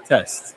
Testing.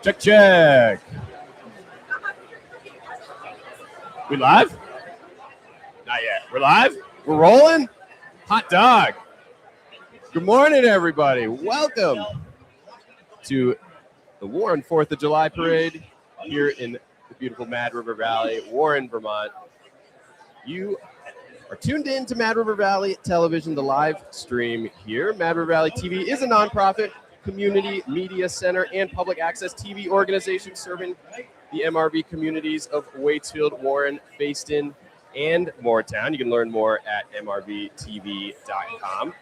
Check, check. We live? Not yet. We're live? We're rolling? Hot dog. Good morning, everybody. Welcome to the Warren 4th of July Parade here in the beautiful Mad River Valley, Warren, Vermont. You are tuned in to Mad River Valley Television, the live stream here. Mad River Valley TV is a nonprofit community media center and public access TV organization serving the MRV communities of Waitsfield, Warren, Fayston, and Moortown. You can learn more at MRVTV.com.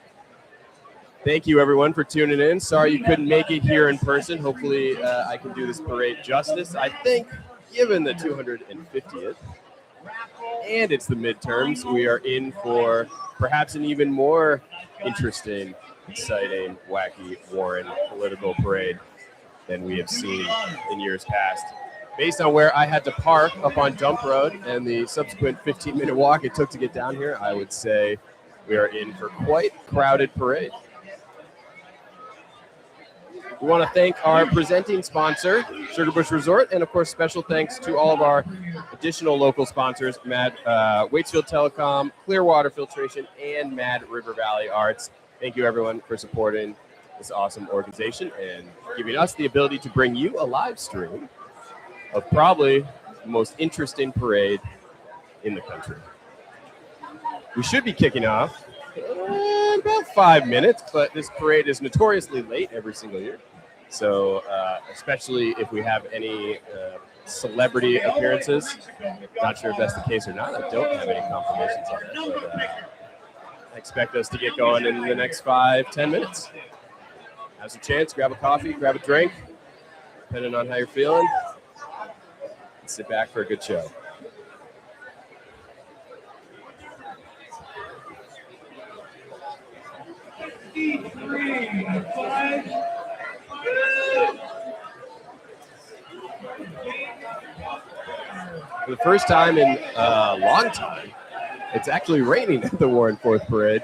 Thank you, everyone, for tuning in. Sorry you couldn't make it here in person. Hopefully, I can do this parade justice. I think, given the 250th, and it's the midterms, we are in for perhaps an even more interesting, exciting, wacky Warren political parade than we have seen in years past. Based on where I had to park up on Dump Road and the subsequent 15-minute walk it took to get down here, I would say we are in for quite a crowded parade. We want to thank our presenting sponsor, Sugarbush Resort, and of course, special thanks to all of our additional local sponsors, Waitsfield Telecom, Clearwater Filtration, and Mad River Valley Arts. Thank you, everyone, for supporting this awesome organization and giving us the ability to bring you a live stream of probably the most interesting parade in the country. We should be kicking off in about 5 minutes, but this parade is notoriously late every single year. So especially if we have any celebrity appearances, not sure if that's the case or not. I don't have any confirmations on that, but I expect us to get going in the next 5-10 minutes. Have a chance, grab a coffee, grab a drink, depending on how you're feeling. Sit back for a good show. For the first time in a long time, it's actually raining at the Warren 4th Parade.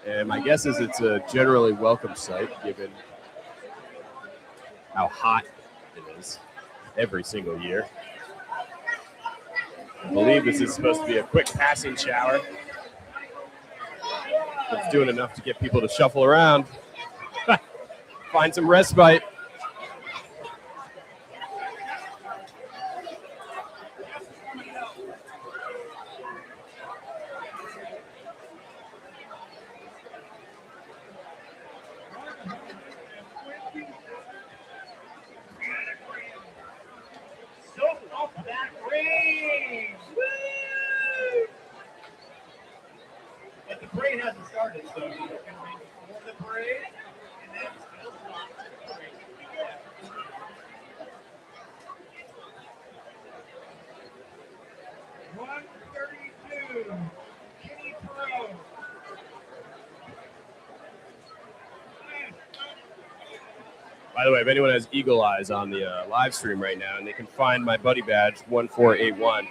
And my guess is it's a generally welcome sight given how hot it is every single year. I believe this is supposed to be a quick passing shower. It's doing enough to get people to shuffle around, find some respite. By the way, if anyone has eagle eyes on the live stream right now, and they can find my buddy badge, 1481.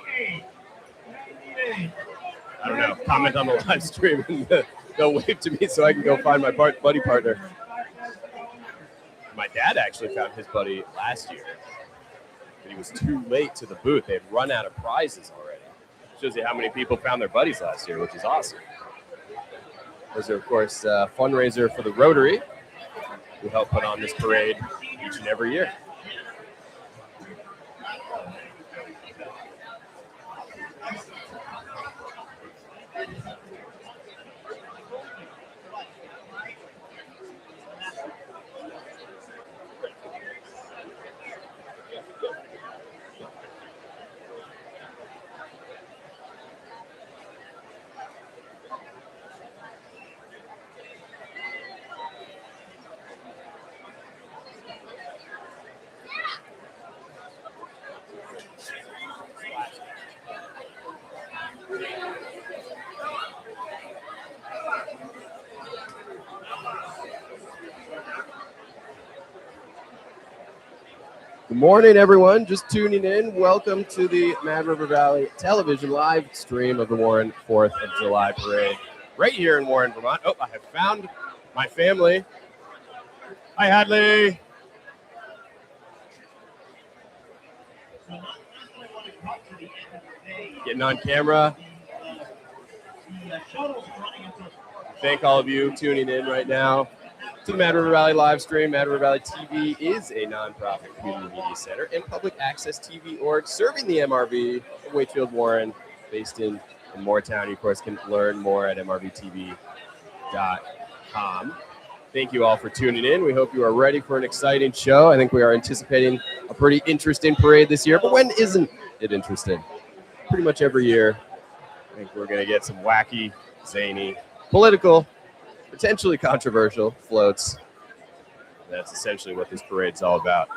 I don't know, comment on the live stream and they'll wave to me so I can go find my buddy partner. My dad actually found his buddy last year, but he was too late to the booth. They had run out of prizes already. Shows you how many people found their buddies last year, which is awesome. Those are, of course, fundraiser for the Rotary, who help put on this parade each and every year. Good morning, everyone. Just tuning in. Welcome to the Mad River Valley Television live stream of the Warren 4th of July Parade right here in Warren, Vermont. Oh, I have found my family. Hi, Hadley. Getting on camera. Thank all of you tuning in right now to the Mad River Valley live stream. Mad River Valley TV is a nonprofit community media center and public access TV org serving the MRV of Wakefield Warren, based in Moortown. You, of course, can learn more at MRVTV.com. Thank you all for tuning in. We hope you are ready for an exciting show. I think we are anticipating a pretty interesting parade this year, but when isn't it interesting? Pretty much every year. I think we're going to get some wacky, zany, political, potentially controversial floats. That's essentially what this parade's all about.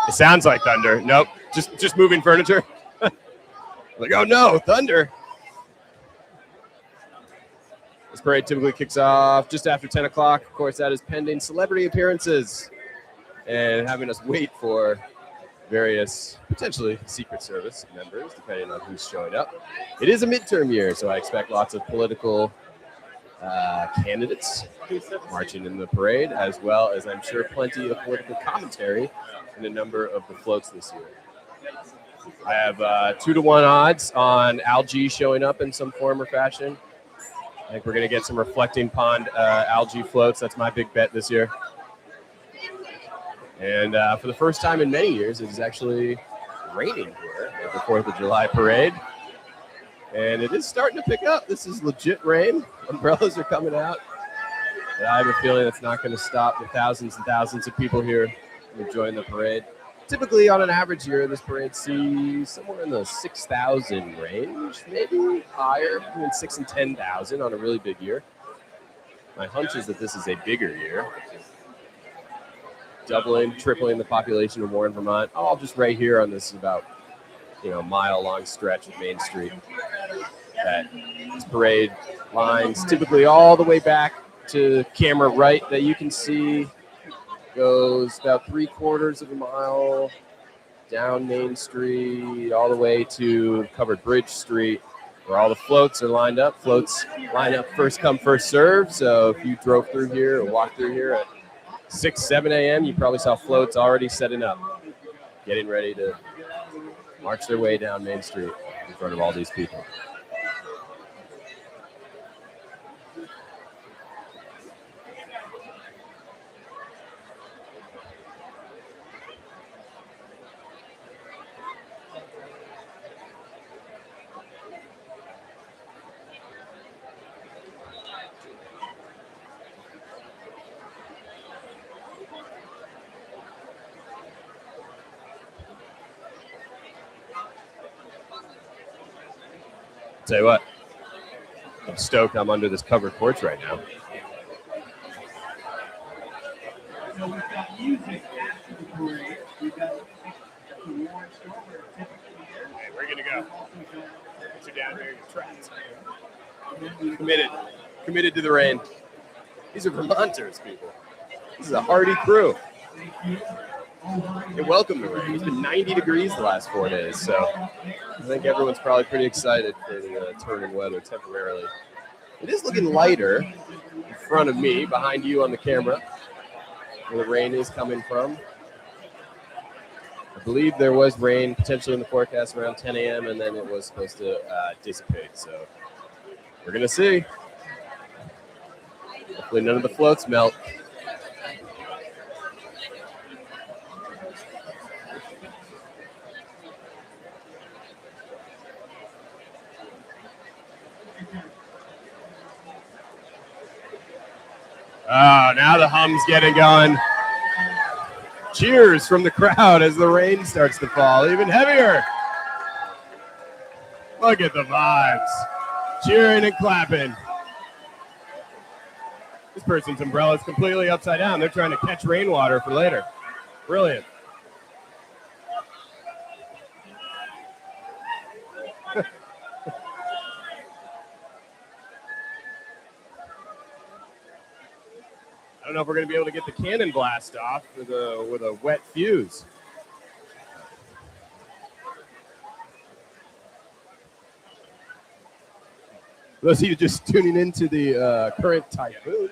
It sounds like thunder. Nope, just moving furniture. Like, oh no, thunder. This parade typically kicks off just after 10 o'clock. Of course, that is pending celebrity appearances and having us wait for various potentially Secret Service members, depending on who's showing up. It is a midterm year, so I expect lots of political candidates marching in the parade, as well as I'm sure plenty of political commentary in a number of the floats this year. I have 2-to-1 odds on algae showing up in some form or fashion. I think we're going to get some reflecting pond algae floats. That's my big bet this year. And for the first time in many years, it is actually raining here at the 4th of July parade. And it is starting to pick up. This is legit rain. Umbrellas are coming out. And I have a feeling it's not going to stop the thousands and thousands of people here enjoying the parade. Typically, on an average year, this parade sees somewhere in the 6,000 range, maybe higher, between 6,000 and 10,000 on a really big year. My hunch is that this is a bigger year. Doubling, tripling the population of Warren, Vermont, all just right here on this about, mile-long stretch of Main Street. That this parade lines typically all the way back to camera right that you can see. Goes about 3/4 of a mile down Main Street, all the way to Covered Bridge Street, where all the floats are lined up. Floats line up first come, first serve. So if you drove through here or walked through here at 6, 7 a.m., you probably saw floats already setting up, getting ready to march their way down Main Street in front of all these people. Tell you what, I'm stoked I'm under this covered porch right now. So we've got music after the parade. We've got the Warren store where typically Hey, we're going to go. Get you down here, you're trapped. Committed to the rain. These are Vermonters, people. This is a hardy crew. They welcome the rain. It's been 90 degrees the last 4 days, so I think everyone's probably pretty excited for the turn in weather temporarily. It is looking lighter in front of me, behind you on the camera, where the rain is coming from. I believe there was rain potentially in the forecast around 10 a.m., and then it was supposed to dissipate, so we're going to see. Hopefully none of the floats melt. Oh, now the hum's getting going. Cheers from the crowd as the rain starts to fall even heavier. Look at the vibes. Cheering and clapping. This person's umbrella is completely upside down. They're trying to catch rainwater for later. Brilliant. I don't know if we're going to be able to get the cannon blast off with a wet fuse. Those of you just tuning into the current typhoon,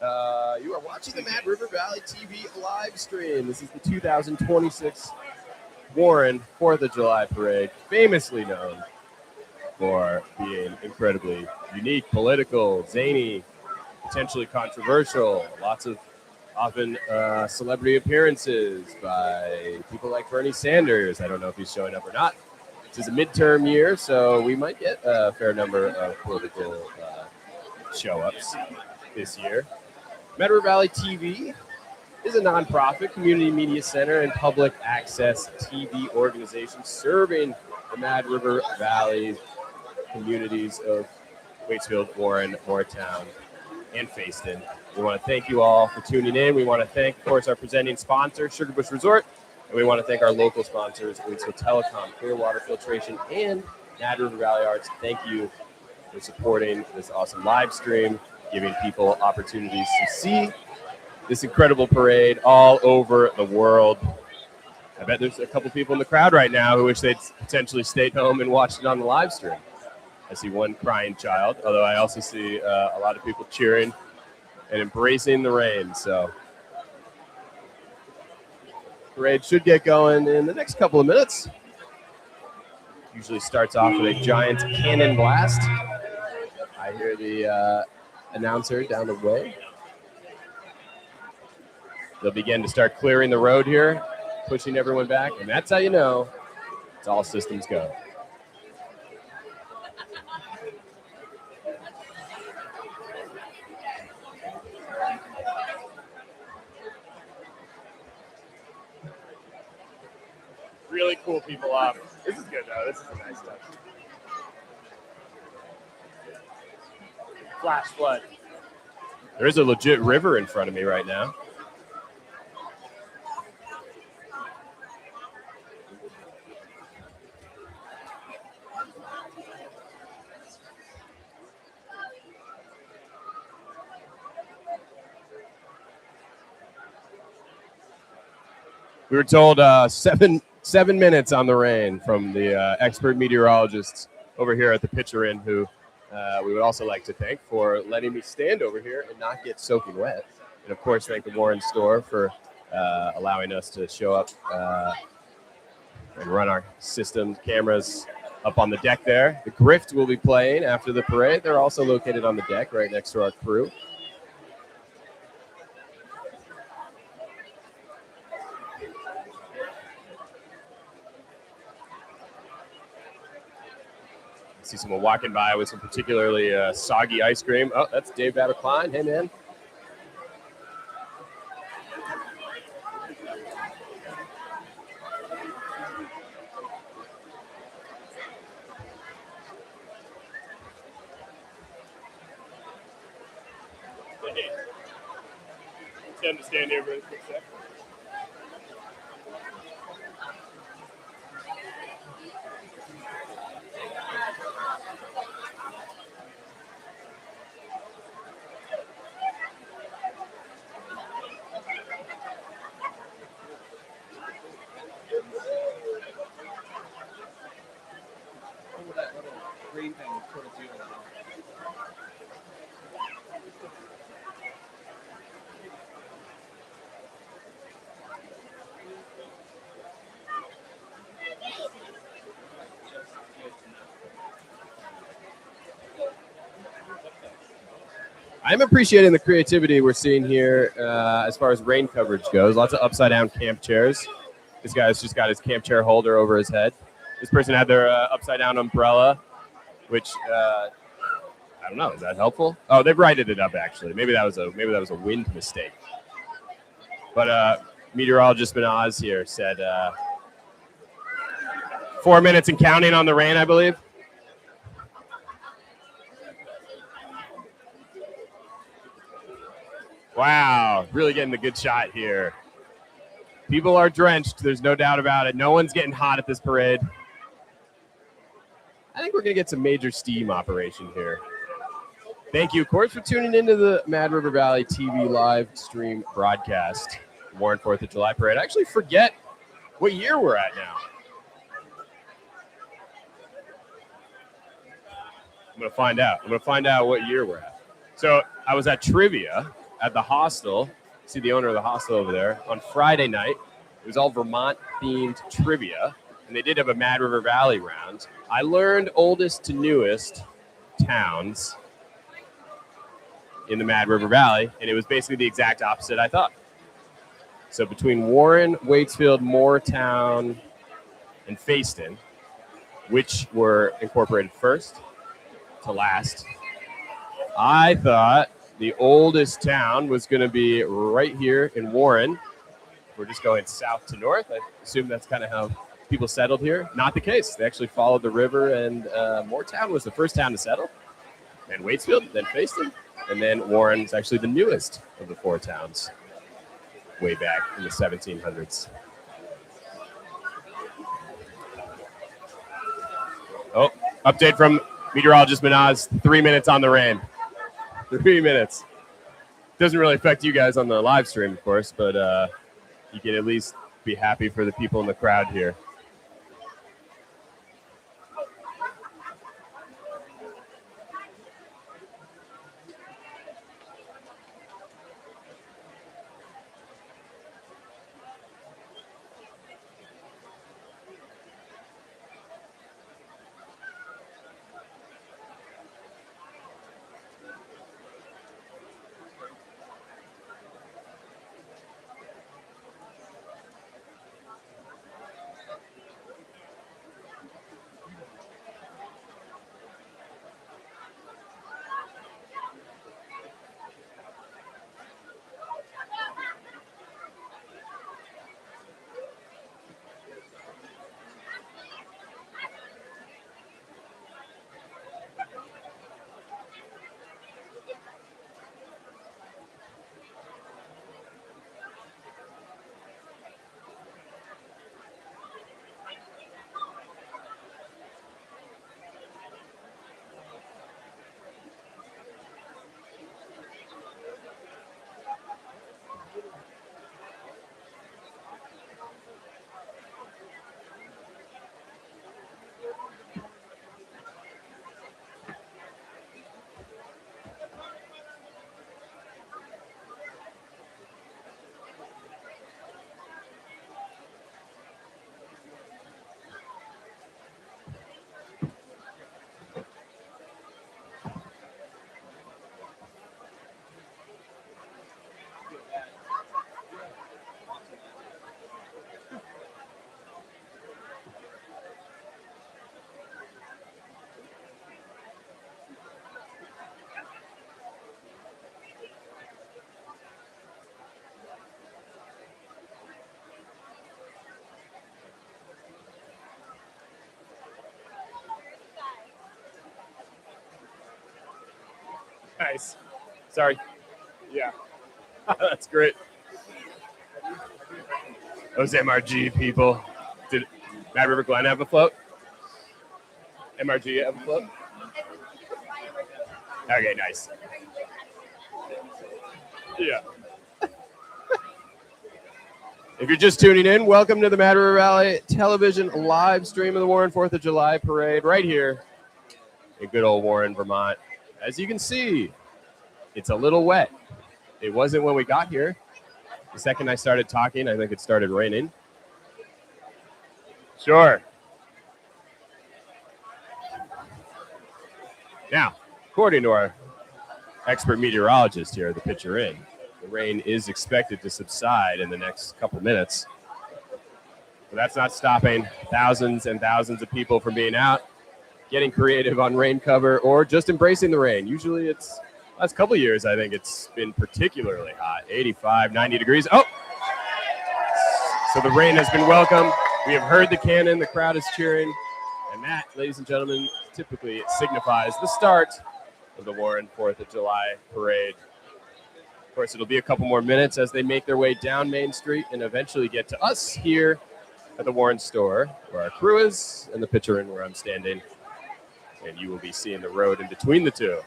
you are watching the Mad River Valley TV live stream. This is the 2026 Warren 4th of July parade, famously known for being incredibly unique, political, zany, potentially controversial, lots of often celebrity appearances by people like Bernie Sanders. I don't know if he's showing up or not. This is a midterm year, so we might get a fair number of political show-ups this year. Mad River Valley TV is a nonprofit community media center and public access TV organization serving the Mad River Valley communities of Waitsfield, Warren, Moortown, and Fayston. We want to thank you all for tuning in. We want to thank, of course, our presenting sponsor, Sugarbush Resort, and we want to thank our local sponsors, Waitsfield Telecom, Clearwater Filtration, and Mad River Valley Arts. Thank you for supporting this awesome live stream, giving people opportunities to see this incredible parade all over the world. I bet there's a couple people in the crowd right now who wish they'd potentially stayed home and watched it on the live stream. I see one crying child, although I also see a lot of people cheering and embracing the rain. So parade should get going in the next couple of minutes. Usually starts off with a giant cannon blast. I hear the announcer down the way. They'll begin to start clearing the road here, pushing everyone back, and that's how you know it's all systems go. Really cool people up. This is good though. This is a nice touch. Flash flood. There is a legit river in front of me right now. We were told 7 minutes on the rain from the expert meteorologists over here at the Pitcher Inn, who we would also like to thank for letting me stand over here and not get soaking wet. And of course, thank the Warren store for allowing us to show up and run our system cameras up on the deck there. The Grift will be playing after the parade. They're also located on the deck right next to our crew. See someone walking by with some particularly soggy ice cream. Oh, that's Dave Battle-Klein. Hey, man. Hey. Stand to stand here for a quick sec. I'm appreciating the creativity we're seeing here as far as rain coverage goes. Lots of upside down camp chairs. This guy's just got his camp chair holder over his head. This person had their upside down umbrella, which I don't know. Is that helpful? Oh, they've righted it up actually. Maybe that was a wind mistake. But meteorologist Minaz here said 4 minutes and counting on the rain, I believe. Wow, really getting the good shot here. People are drenched. There's no doubt about it. No one's getting hot at this parade. I think we're going to get some major steam operation here. Thank you, of course, for tuning into the Mad River Valley TV live stream broadcast. Warren 4th of July parade. I actually forget what year we're at now. I'm going to find out. I'm going to find out what year we're at. So I was at trivia at the hostel. See the owner of the hostel over there on Friday night. It was all Vermont-themed trivia, and they did have a Mad River Valley round. I learned oldest to newest towns in the Mad River Valley, and it was basically the exact opposite I thought. So between Warren, Waitsfield, Moortown, and Fayston, which were incorporated first to last, I thought the oldest town was going to be right here in Warren. We're just going south to north. I assume that's kind of how people settled here. Not the case. They actually followed the river, and Moortown was the first town to settle, and Waitsfield, then Fayston, and then Warren is actually the newest of the four towns way back in the 1700s. Oh, update from meteorologist Minaz, 3 minutes on the rain. 3 minutes. Doesn't really affect you guys on the live stream, of course, but you can at least be happy for the people in the crowd here. Nice. Sorry. Yeah. That's great. Those MRG people. Did Mad River Glen have a float? MRG have a float? Okay, nice. Yeah. If you're just tuning in, welcome to the Mad River Valley television live stream of the Warren 4th of July parade right here in good old Warren, Vermont. As you can see, it's a little wet. It wasn't when we got here. The second I started talking, I think it started raining. Sure. Now, according to our expert meteorologist here, the picture in, the rain is expected to subside in the next couple minutes. But that's not stopping thousands and thousands of people from being out, getting creative on rain cover, or just embracing the rain. Usually it's, last couple of years, I think it's been particularly hot, 85, 90 degrees. Oh! So the rain has been welcome. We have heard the cannon, the crowd is cheering. And that, ladies and gentlemen, typically signifies the start of the Warren 4th of July parade. Of course, it'll be a couple more minutes as they make their way down Main Street and eventually get to us here at the Warren store, where our crew is, and the picture in where I'm standing. And you will be seeing the road in between the two.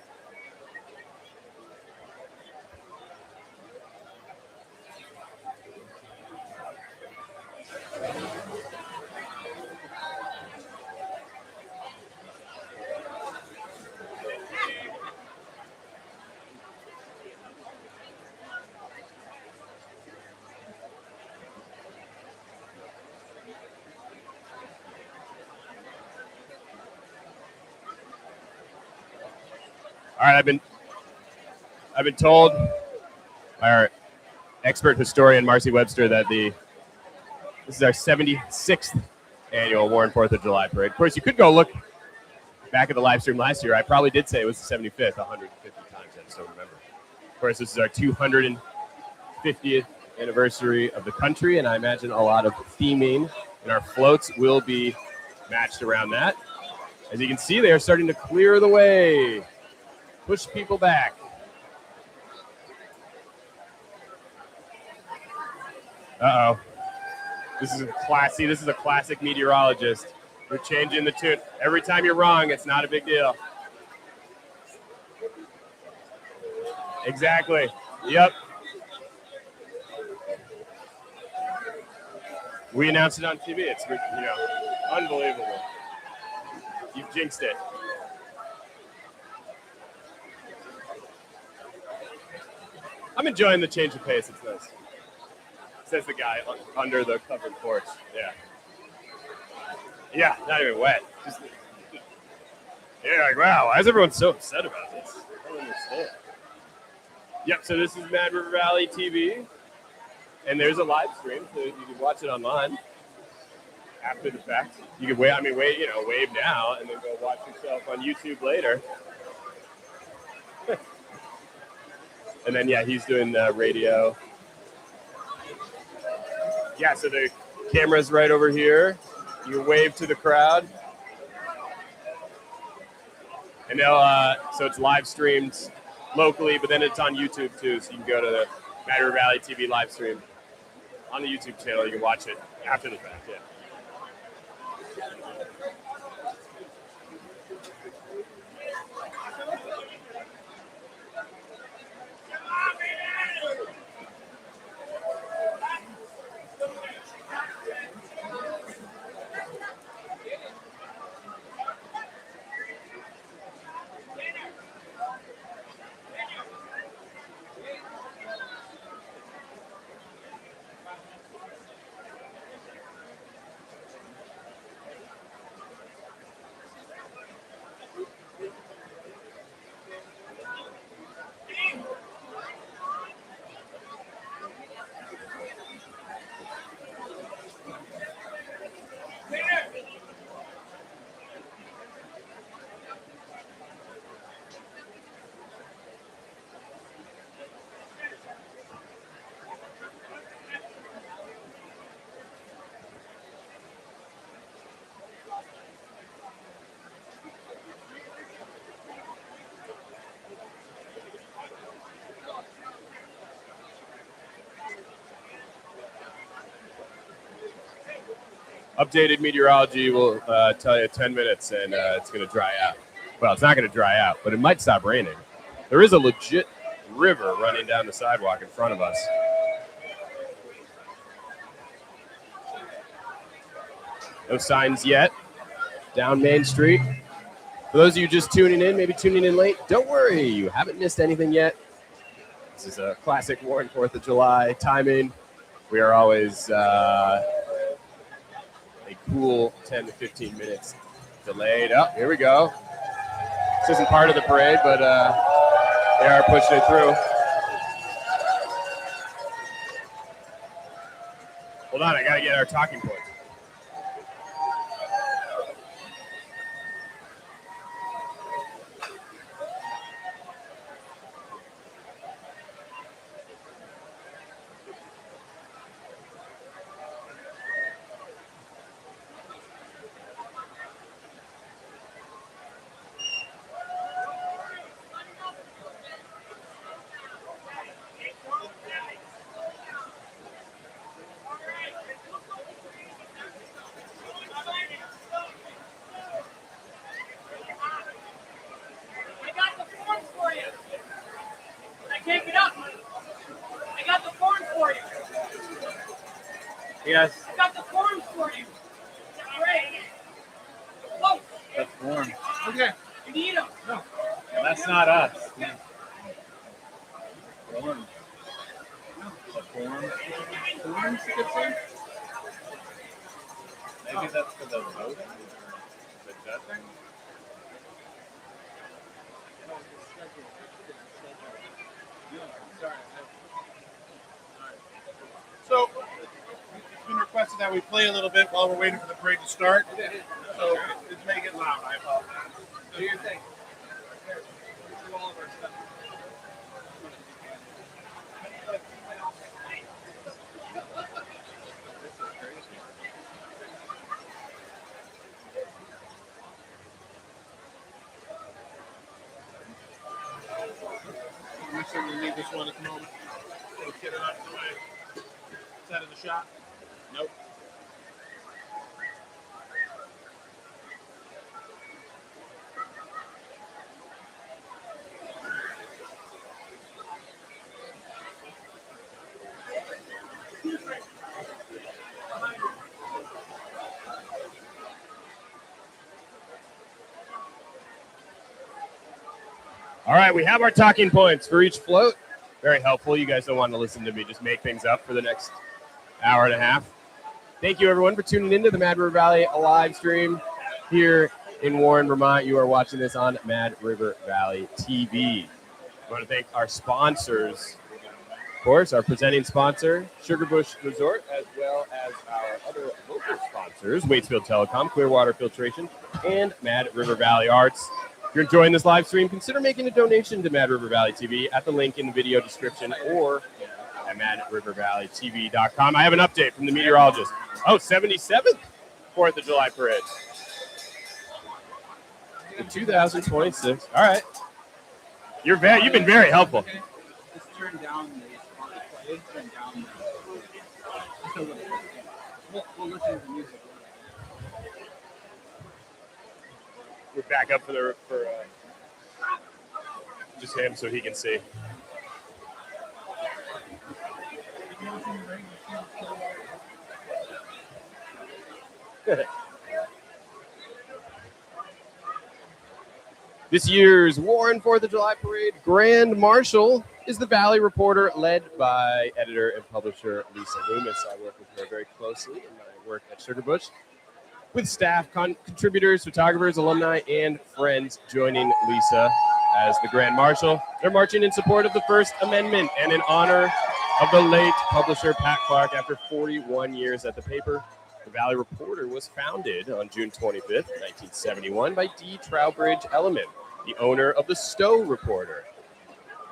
All right, I've been told by our expert historian Marcy Webster that this is our 76th annual Warren 4th of July parade. Of course, you could go look back at the live stream last year. I probably did say it was the 75th 150 times. I just don't remember. Of course, this is our 250th anniversary of the country, and I imagine a lot of theming, and our floats will be matched around that. As you can see, they are starting to clear the way, push people back. Uh-oh. This is a classic meteorologist. We're changing the tune. Every time you're wrong, it's not a big deal. Exactly. Yep. We announced it on TV. It's, unbelievable. You've jinxed it. I'm enjoying the change of pace. It's nice. Says the guy under the covered porch. Yeah. Yeah, not even wet. You're like, wow, why is everyone so upset about this? I don't understand. Yep, so this is Mad River Valley TV. And there's a live stream, so you can watch it online after the fact. You can wave now and then go watch yourself on YouTube later. And then, yeah, he's doing radio. Yeah, so the camera's right over here. You can wave to the crowd. And so it's live streamed locally, but then it's on YouTube too. So you can go to the Mad River Valley TV live stream on the YouTube channel. You can watch it after the fact, yeah. Updated meteorology will tell you 10 minutes and it's going to dry out. Well, it's not going to dry out, but it might stop raining. There is a legit river running down the sidewalk in front of us. No signs yet down Main Street. For those of you just tuning in, maybe tuning in late, don't worry, you haven't missed anything yet. This is a classic Warren 4th of July timing. We are always a cool 10 to 15 minutes delayed. Oh, here we go. This isn't part of the parade, but they are pushing it through. Hold on, I got to get our talking points. Yes. I got the forms for you. Great. Oh, The form. Okay. you need them. No. That's not us. Yeah. Form. The form. Forms, you could say? Maybe that's for the vote? The judging? So it's been requested that we play a little bit while we're waiting for the parade to start. So it's making it loud. I apologize. Do your thing. Do all of our stuff. Make sure we leave this one at the moment. Let's get it out of the way. Is that in the shot? Nope. All right, we have our talking points for each float. Very helpful. You guys don't want to listen to me just make things up for the next hour and a half. Thank you, everyone, for tuning into the Mad River Valley live stream here in Warren, Vermont. You are watching this on Mad River Valley TV. I want to thank our sponsors, of course, our presenting sponsor, Sugarbush Resort, as well as our other local sponsors, Waitsfield Telecom, Clearwater Filtration, and Mad River Valley Arts. If you're enjoying this live stream, consider making a donation to Mad River Valley TV at the link in the video description or at MadRiverValleyTV.com. I have an update from the meteorologist. Oh, 77th 4th of July parade. In 2026. All right. You've been very helpful. Okay. Just turn down the play. Turn down the. We'll listen to the music. We're back up for just him so he can see. This year's Warren 4th of July Parade Grand Marshal is the Valley Reporter, led by editor and publisher Lisa Loomis. I work with her very closely in my work at Sugarbush, with staff, contributors, photographers, alumni, and friends joining Lisa as the Grand Marshal. They're marching in support of the First Amendment and in honor of the late publisher Pat Clark after 41 years at the paper. The Valley Reporter was founded on June 25th, 1971 by D. Trowbridge Elliman, the owner of the Stowe Reporter.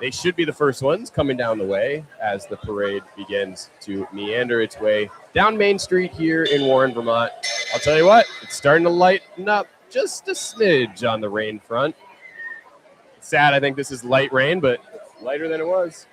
They should be the first ones coming down the way as the parade begins to meander its way down Main Street here in Warren, Vermont. I'll tell you what, it's starting to lighten up just a smidge on the rain front. It's sad, I think this is light rain, but it's lighter than it was.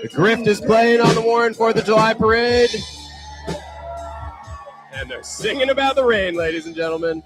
The Grift is playing on the Warren 4th of July parade. And they're singing about the rain, ladies and gentlemen.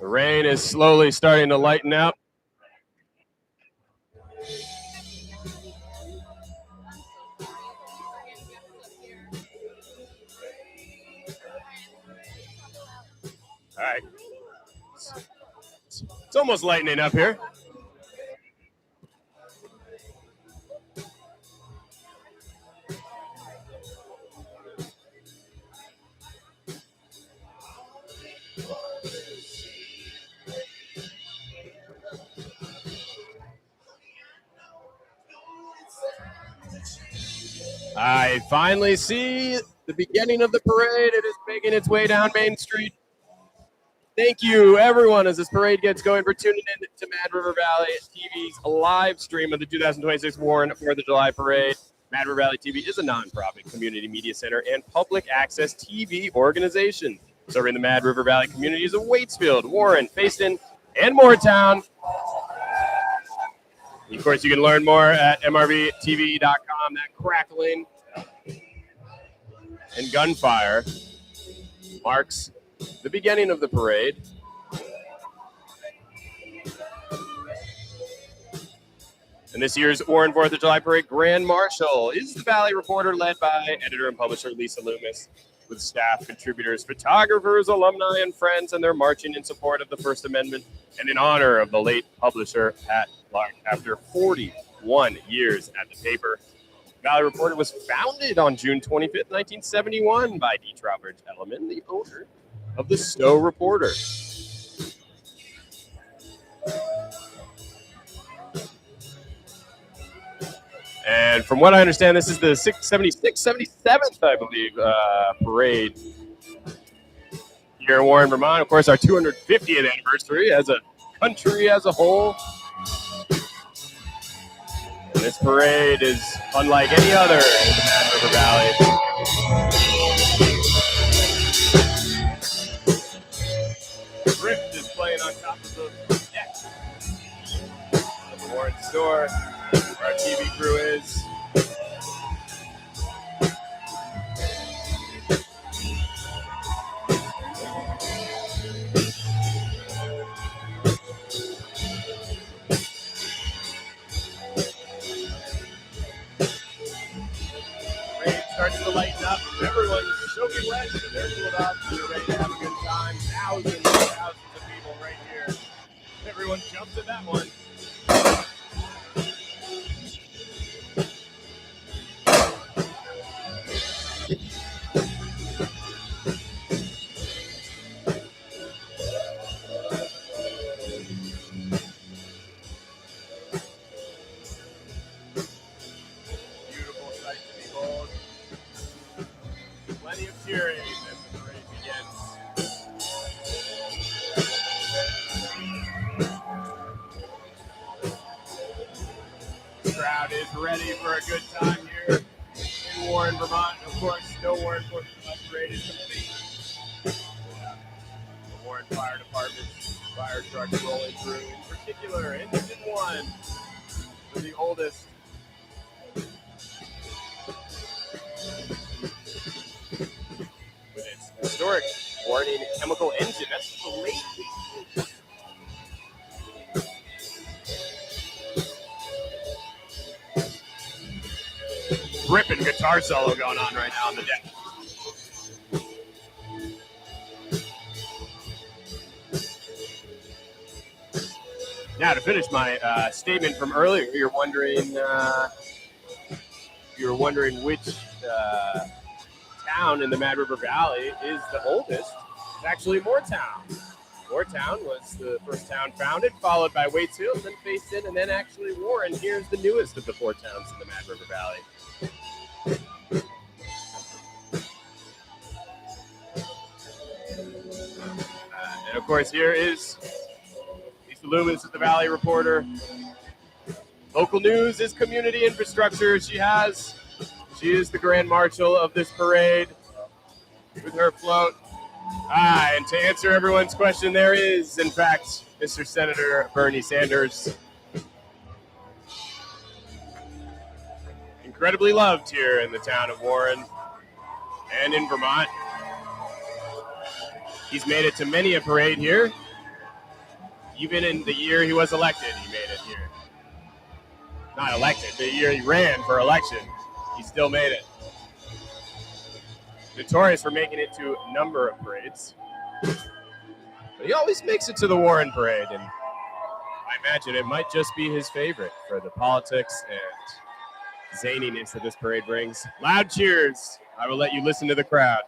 The rain is slowly starting to lighten up. All right. It's almost lightening up here. I finally see the beginning of the parade. It is making its way down Main Street. Thank you, everyone, as this parade gets going, for tuning in to Mad River Valley TV's live stream of the 2026 Warren 4th of July Parade. Mad River Valley TV is a nonprofit community media center and public access TV organization serving the Mad River Valley communities of Waitsfield, Warren, Fayston, and Moortown. Of course, you can learn more at MRVTV.com. That crackling and gunfire marks the beginning of the parade. And this year's Warren 4th of July Parade Grand Marshal is the Valley Reporter, led by editor and publisher Lisa Loomis, with staff, contributors, photographers, alumni, and friends, and they're marching in support of the First Amendment and in honor of the late publisher Pat Clark after 41 years at the paper. Valley Reporter was founded on June 25th, 1971 by D. Trowbridge Elliman, the owner of the Stowe Reporter. And from what I understand, this is the 77th, I believe, parade here in Warren, Vermont. Of course, our 250th anniversary as a country as a whole. And this parade is unlike any other in the Mad River Valley. Grift is playing on top of the deck of the Warren store, where our TV crew is. Starting to lighten up. Everyone's soaking wet, and they're cooled up. They're ready to have a good time. Thousands and thousands of people right here. Everyone jumps at that one. Beautiful sight to behold. Plenty of cheering as the parade begins. The crowd is ready for a good time here in Warren, Vermont. Of course, no Warren 4th of July parade is complete. The Warren Fire Department, fire trucks rolling through. In particular, Engine 1, the oldest. With its historic warning chemical engine. That's the late 18th. Ripping guitar solo going on right now on the deck. Now, to finish my statement from earlier, you're wondering which town in the Mad River Valley is the oldest. It's actually Moortown. Moortown was the first town founded, followed by Waitsfield, then Fayston, and then actually Warren. Here's the newest of the 4 towns in the Mad River Valley. And of course, here is Lisa Loomis of the Valley Reporter. Local news is community infrastructure. She is the Grand Marshal of this parade with her float. And to answer everyone's question, there is, in fact, Mr. Senator Bernie Sanders. Incredibly loved here in the town of Warren and in Vermont. He's made it to many a parade here. Even in the year he was elected, he made it here. Not elected, the year he ran for election, he still made it. Notorious for making it to a number of parades. But he always makes it to the Warren parade, and I imagine it might just be his favorite for the politics and zaniness that this parade brings. Loud cheers. I will let you listen to the crowd.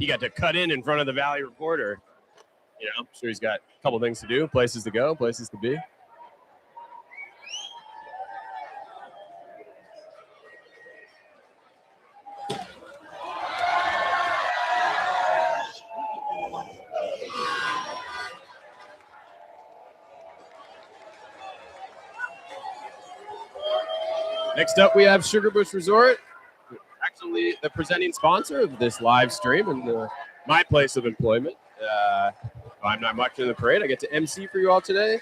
he got to cut in front of the Valley reporter. You know, I'm sure he's got a couple things to do, places to go, places to be. Next up, we have Sugarbush Resort, actually the presenting sponsor of this live stream and my place of employment. I'm not much in the parade. I get to MC for you all today.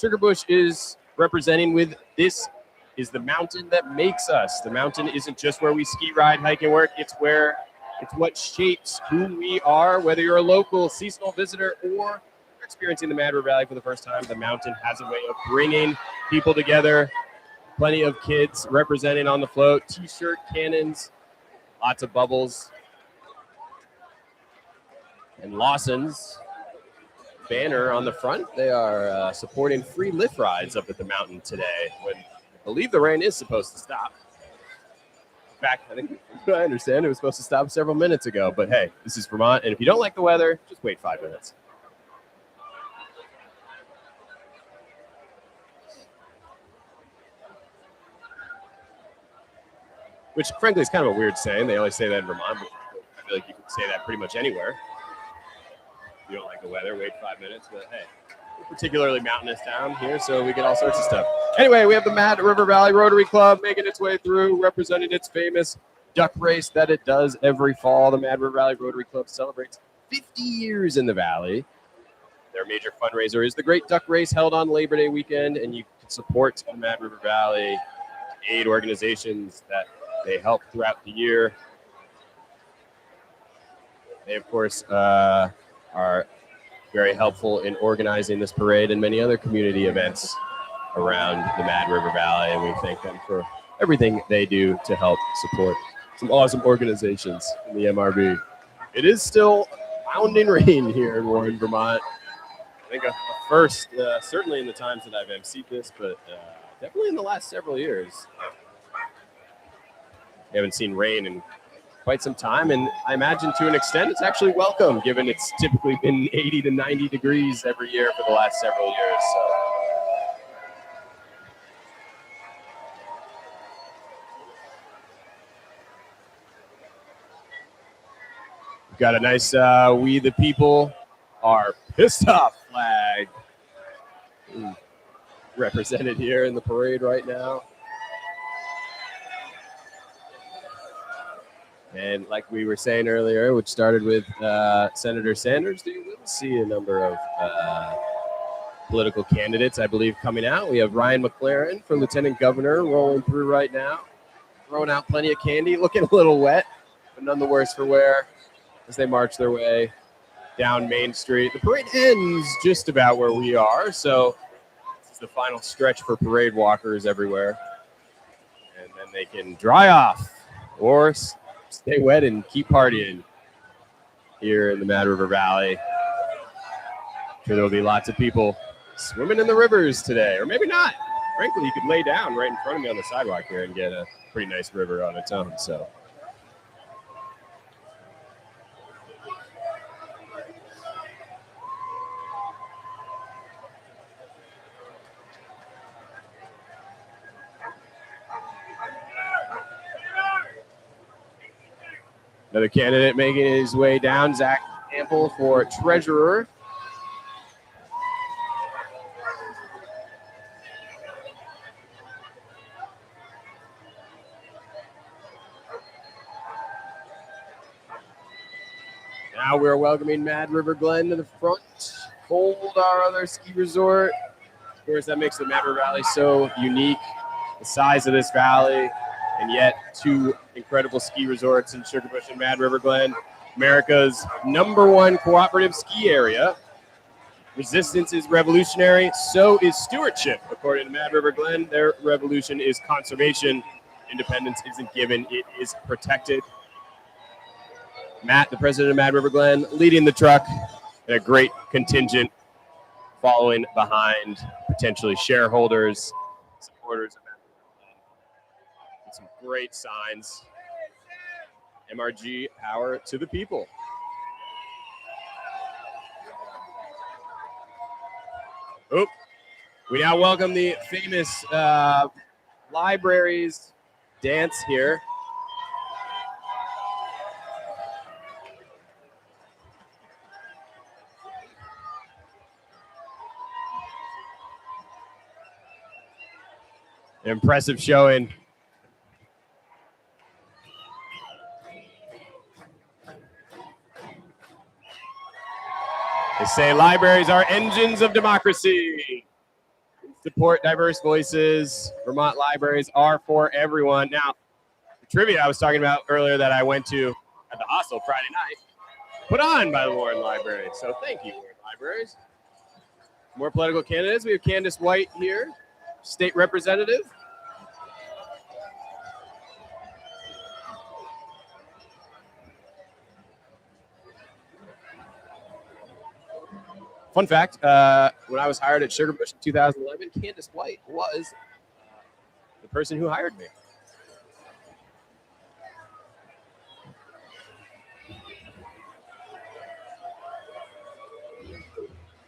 Sugarbush is representing with this is the mountain that makes us. The mountain isn't just where we ski, ride, hike, and work. It's what shapes who we are, whether you're a local, seasonal visitor, or experiencing the Mad River Valley for the first time. The mountain has a way of bringing people together. Plenty of kids representing on the float, t-shirt cannons, lots of bubbles. And Lawson's banner on the front, they are supporting free lift rides up at the mountain today when I believe the rain is supposed to stop. In fact, I think I understand it was supposed to stop several minutes ago, but hey, this is Vermont, and if you don't like the weather, just wait 5 minutes. Which, frankly, is kind of a weird saying. They always say that in Vermont, but I feel like you can say that pretty much anywhere. If you don't like the weather, wait 5 minutes. But hey, we're particularly mountainous town here, so we get all sorts of stuff. Anyway, we have the Mad River Valley Rotary Club making its way through, representing its famous duck race that it does every fall. The Mad River Valley Rotary Club celebrates 50 years in the valley. Their major fundraiser is the Great Duck Race held on Labor Day weekend, and you can support the Mad River Valley aid organizations that they help throughout the year. They, of course, are very helpful in organizing this parade and many other community events around the Mad River Valley, and we thank them for everything they do to help support some awesome organizations in the MRV. It is still pounding rain here in Warren, Vermont. I think a first, certainly in the times that I've emceed this, but definitely in the last several years. We haven't seen rain in quite some time, and I imagine to an extent it's actually welcome, given it's typically been 80 to 90 degrees every year for the last several years. So. We've got a nice We the People Are Pissed Off flag represented here in the parade right now. And like we were saying earlier, which started with Senator Sanders, you will see a number of political candidates, I believe, coming out. We have Ryan McLaren for Lieutenant Governor rolling through right now, throwing out plenty of candy, looking a little wet, but none the worse for wear as they march their way down Main Street. The parade ends just about where we are, so this is the final stretch for parade walkers everywhere. And then they can dry off or stay wet and keep partying here in the Mad River Valley. I'm sure there will be lots of people swimming in the rivers today, or maybe not. Frankly, you could lay down right in front of me on the sidewalk here and get a pretty nice river on its own. So. Another candidate making his way down, Zach Ample for treasurer. Now we're welcoming Mad River Glen to the front. Fold, our other ski resort. Of course, that makes the Mad River Valley so unique. The size of this valley, and yet two incredible ski resorts in Sugarbush and Mad River Glen. America's #1 cooperative ski area. Resistance is revolutionary, so is stewardship. According to Mad River Glen, their revolution is conservation. Independence isn't given, it is protected. Matt, the president of Mad River Glen, leading the truck, and a great contingent following behind potentially shareholders, supporters of Mad River Glen. Some great signs. MRG, power to the people. Oop. We now welcome the famous libraries dance here. An impressive showing. They say libraries are engines of democracy. Support diverse voices. Vermont libraries are for everyone. Now, the trivia I was talking about earlier that I went to at the hostel Friday night, put on by the Warren Library. So thank you, Warren Libraries. More political candidates. We have Candace White here, state representative. Fun fact, when I was hired at Sugarbush in 2011, Candace White was the person who hired me.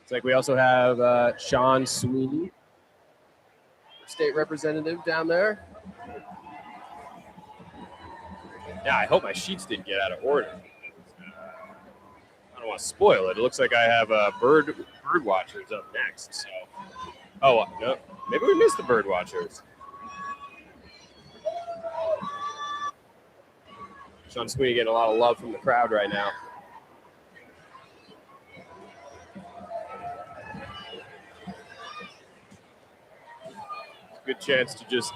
It's like we also have Sean Sweeney, state representative down there. Yeah, I hope my sheets didn't get out of order. I don't want to spoil it. It looks like I have bird watchers up next. So, oh no, maybe we missed the bird watchers. Sean Sweeney getting a lot of love from the crowd right now. Good chance to just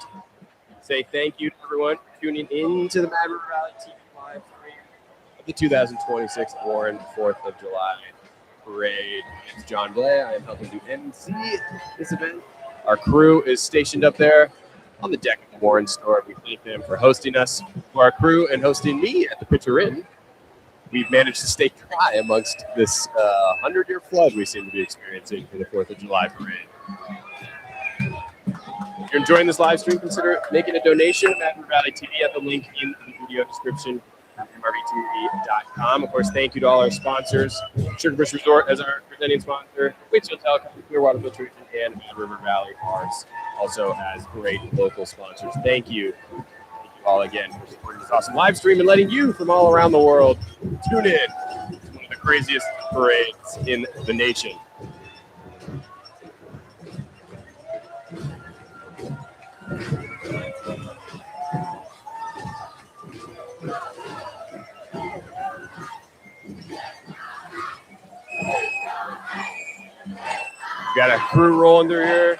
say thank you to everyone for tuning in to the Mad River Valley TV live stream of the 2026 Warren 4th of July Parade. It's John Bleh. I am helping to MC this event. Our crew is stationed up there on the deck of the Warren store. We thank them for hosting us. To our crew and hosting me at the Pitcher Inn, we've managed to stay dry amongst this 100-year flood we seem to be experiencing for the 4th of July Parade. If you're enjoying this live stream, consider making a donation to Mad River Valley TV at the link in the video description at MRVTV.com. Of course, thank you to all our sponsors. Sugarbush Resort as our presenting sponsor, Waitsfield Telecom, Clearwater Filtration, and Mad River Valley Ours also as great local sponsors. Thank you. Thank you all again for supporting this awesome live stream and letting you from all around the world tune in to one of the craziest parades in the nation. Got a crew rolling through here.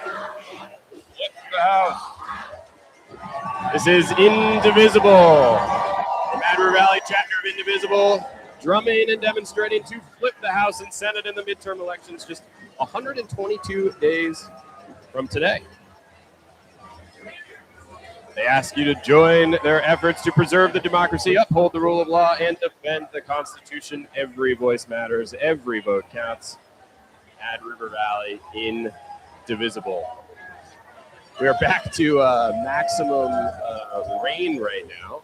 This is Indivisible, the Mad River Valley chapter of Indivisible, drumming and demonstrating to flip the House and Senate in the midterm elections just 122 days from today. They ask you to join their efforts to preserve the democracy, uphold the rule of law, and defend the Constitution. Every voice matters. Every vote counts. Mad River Valley Indivisible. We are back to maximum rain right now.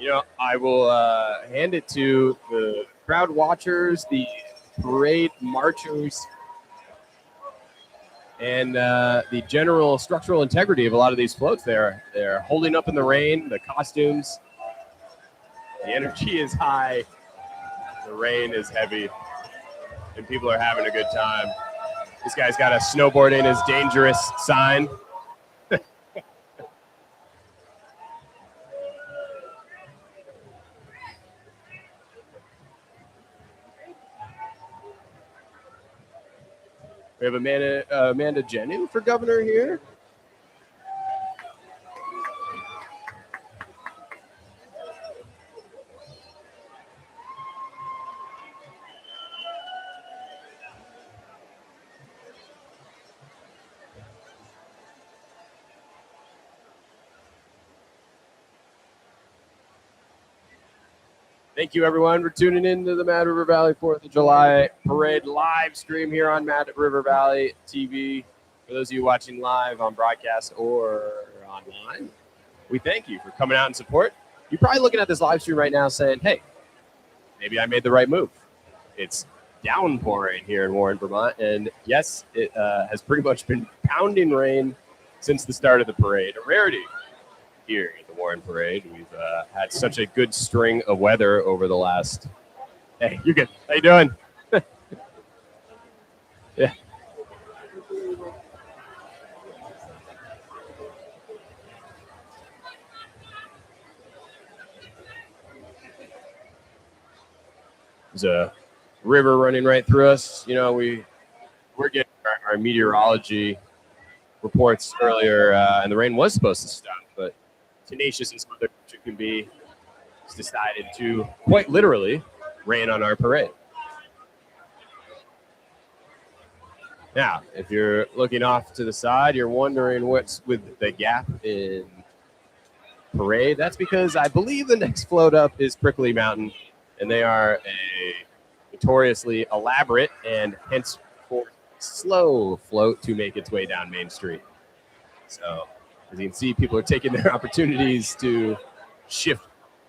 You know, I will hand it to the crowd watchers, the parade marchers, and the general structural integrity of a lot of these floats. They're holding up in the rain. The costumes, the energy is high. The rain is heavy, and people are having a good time. This guy's got a snowboarding is dangerous sign. We have Amanda Jenu for governor here. Thank you, everyone, for tuning in to the Mad River Valley 4th of July Parade live stream here on Mad River Valley TV. For those of you watching live on broadcast or online, we thank you for coming out and support. You're probably looking at this live stream right now saying, hey, maybe I made the right move. It's downpouring here in Warren, Vermont. And yes, it has pretty much been pounding rain since the start of the parade. A rarity here at the Warren Parade. We've had such a good string of weather over the last... Hey, you're good. How you doing? Yeah. There's a river running right through us. You know, we're getting our meteorology reports earlier, and the rain was supposed to stop, but tenacious as Mother Nature can be, has decided to quite literally rain on our parade. Now, if you're looking off to the side, you're wondering what's with the gap in parade. That's because I believe the next float up is Prickly Mountain, and they are a notoriously elaborate and henceforth slow float to make its way down Main Street. So, as you can see, people are taking their opportunities to shift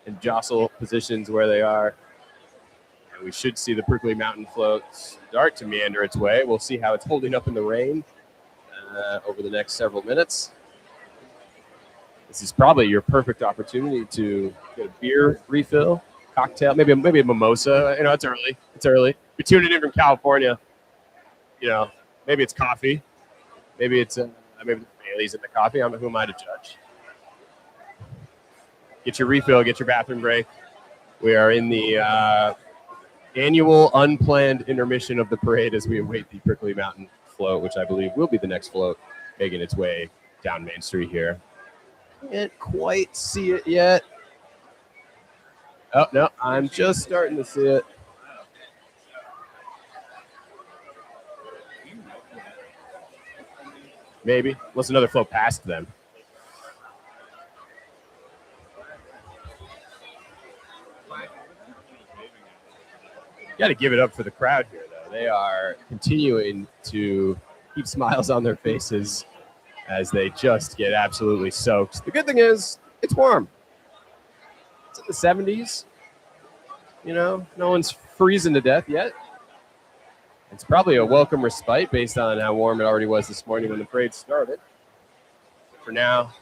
and jostle positions where they are. And we should see the Prickly Mountain float start to meander its way. We'll see how it's holding up in the rain over the next several minutes. This is probably your perfect opportunity to get a beer refill, cocktail, maybe a mimosa. You know, it's early. It's early. If you're tuning in from California, you know, maybe it's coffee. Maybe it's maybe Bailey's in the coffee. Who am I to judge? Get your refill. Get your bathroom break. We are in the annual unplanned intermission of the parade as we await the Prickly Mountain float, which I believe will be the next float making its way down Main Street here. Can't quite see it yet. Oh, no, I'm just starting to see it. Maybe. Let's another float past them. Got to give it up for the crowd here, though. They are continuing to keep smiles on their faces as they just get absolutely soaked. The good thing is, it's warm. It's in the 70s. You know, no one's freezing to death yet. It's probably a welcome respite based on how warm it already was this morning when the parade started. For now,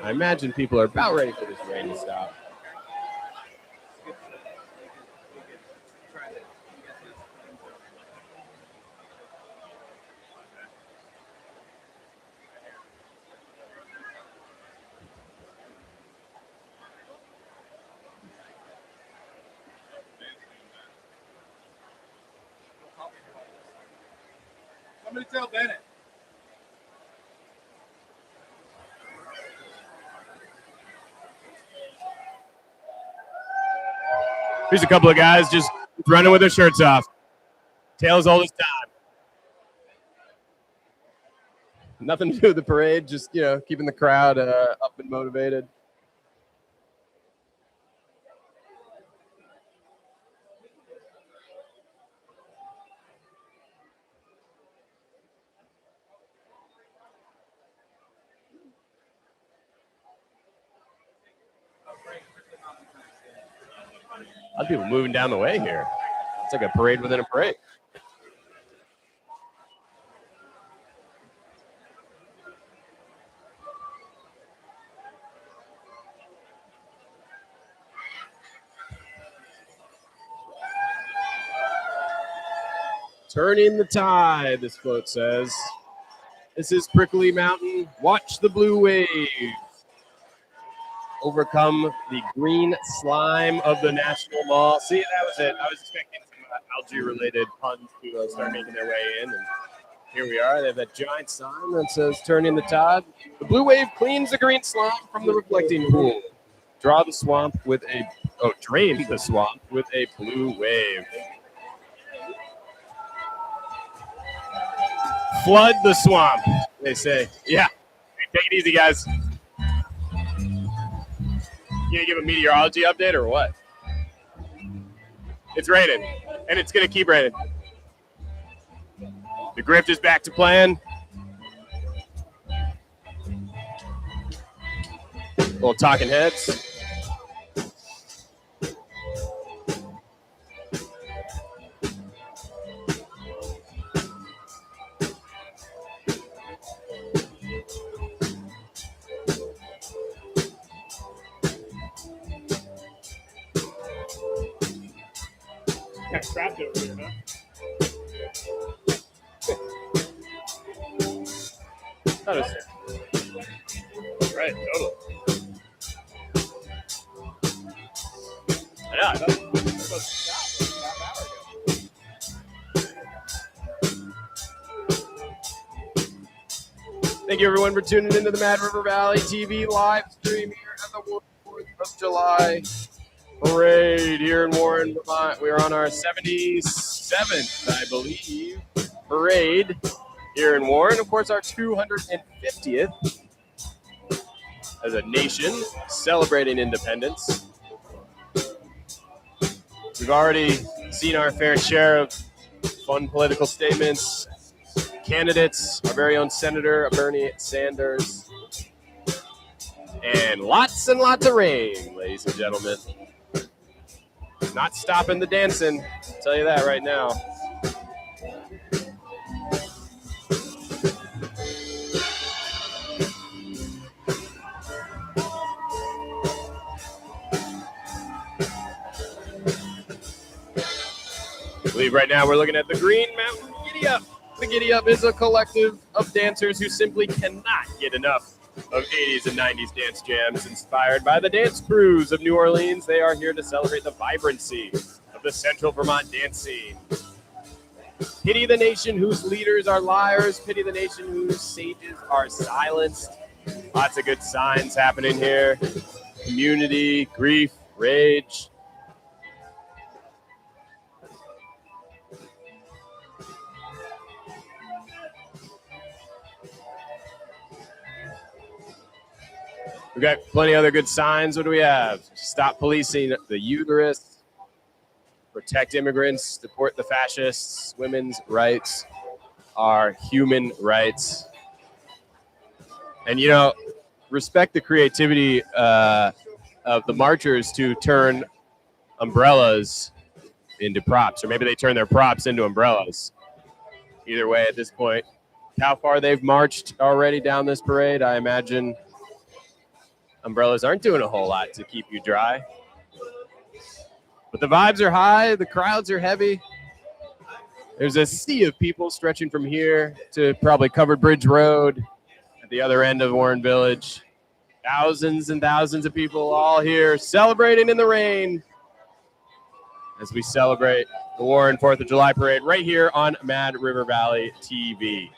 I imagine people are about ready for this rain to stop. Somebody tell Bennett. Here's a couple of guys just running with their shirts off. Tails all this time. Nothing to do with the parade, just, you know, keeping the crowd up and motivated. A lot of people moving down the way here. It's like a parade within a parade. Turning the tide, this float says. This is Prickly Mountain. Watch the blue wave overcome the green slime of the National Mall. See, that was it. I was expecting some algae-related puns to start making their way in, and here we are. They have that giant sign that says "Turn in the tide." The blue wave cleans the green slime from the reflecting pool. Drain the swamp with a blue wave. Flood the swamp, they say. Yeah, take it easy, guys. You gonna give a meteorology update or what? It's raining, and it's gonna keep raining. The Grift is back to plan. Little talking heads. Kind of trapped over here, huh? That is Right, totally. Yeah, I thought it was supposed to stop like a half hour ago. Thank you, everyone, for tuning into the Mad River Valley TV live stream here at the 4th of July parade here in Warren, Vermont. We are on our 77th, I believe, parade here in Warren. Of course, our 250th as a nation celebrating independence. We've already seen our fair share of fun political statements. Candidates, our very own Senator Bernie Sanders, and lots of rain, ladies and gentlemen. Not stopping the dancing, I'll tell you that right now. I believe right now we're looking at the Green Mountain Giddy Up. The Giddy Up is a collective of dancers who simply cannot get enough of 80s and 90s dance jams. Inspired by the dance crews of New Orleans, they are here to celebrate the vibrancy of the central Vermont dance scene. Pity the nation whose leaders are liars. Pity the nation whose sages are silenced. Lots of good signs happening here. Community, grief, rage. We've got plenty of other good signs. What do we have? Stop policing the uterus. Protect immigrants. Support the fascists. Women's rights are human rights. And, you know, respect the creativity of the marchers to turn umbrellas into props. Or maybe they turn their props into umbrellas. Either way, at this point, how far they've marched already down this parade, I imagine umbrellas aren't doing a whole lot to keep you dry. But the vibes are high. The crowds are heavy. There's a sea of people stretching from here to probably Covered Bridge Road at the other end of Warren Village. Thousands and thousands of people all here celebrating in the rain as we celebrate the Warren 4th of July parade right here on Mad River Valley TV.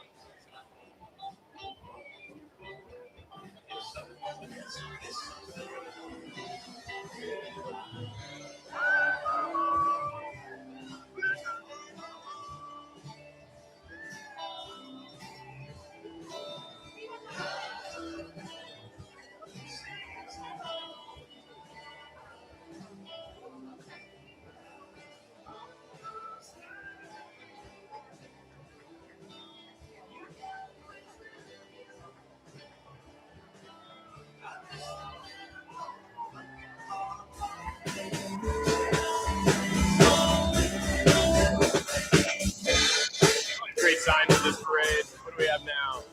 Great signs of this parade. What do we have now?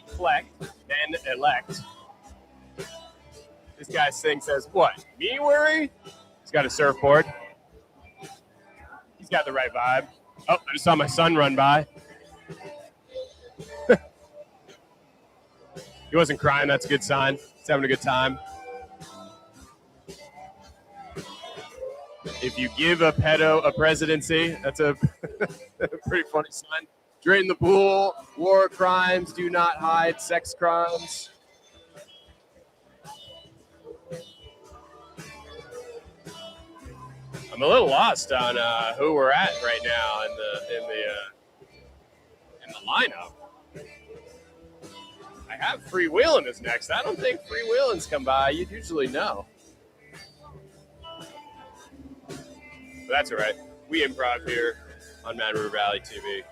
Reflect, then elect. This guy's thing says, what? Me worry? He's got a surfboard. He's got the right vibe. Oh, I just saw my son run by. He wasn't crying. That's a good sign. He's having a good time. If you give a pedo a presidency, that's a pretty funny sign. Drain the pool, war crimes, do not hide, sex crimes. I'm a little lost on who we're at right now in the lineup. I have Freewheelin' is next. I don't think Freewheelin's come by. You'd usually know. But that's all right. We improv here on Mad River Valley TV.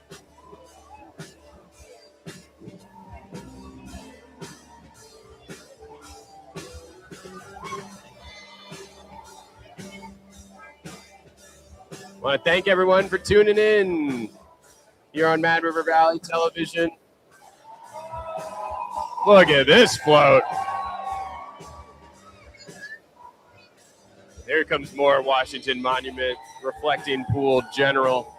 Want to thank everyone for tuning in here on Mad River Valley Television. Look at this float. Here comes more Washington Monument Reflecting Pool General.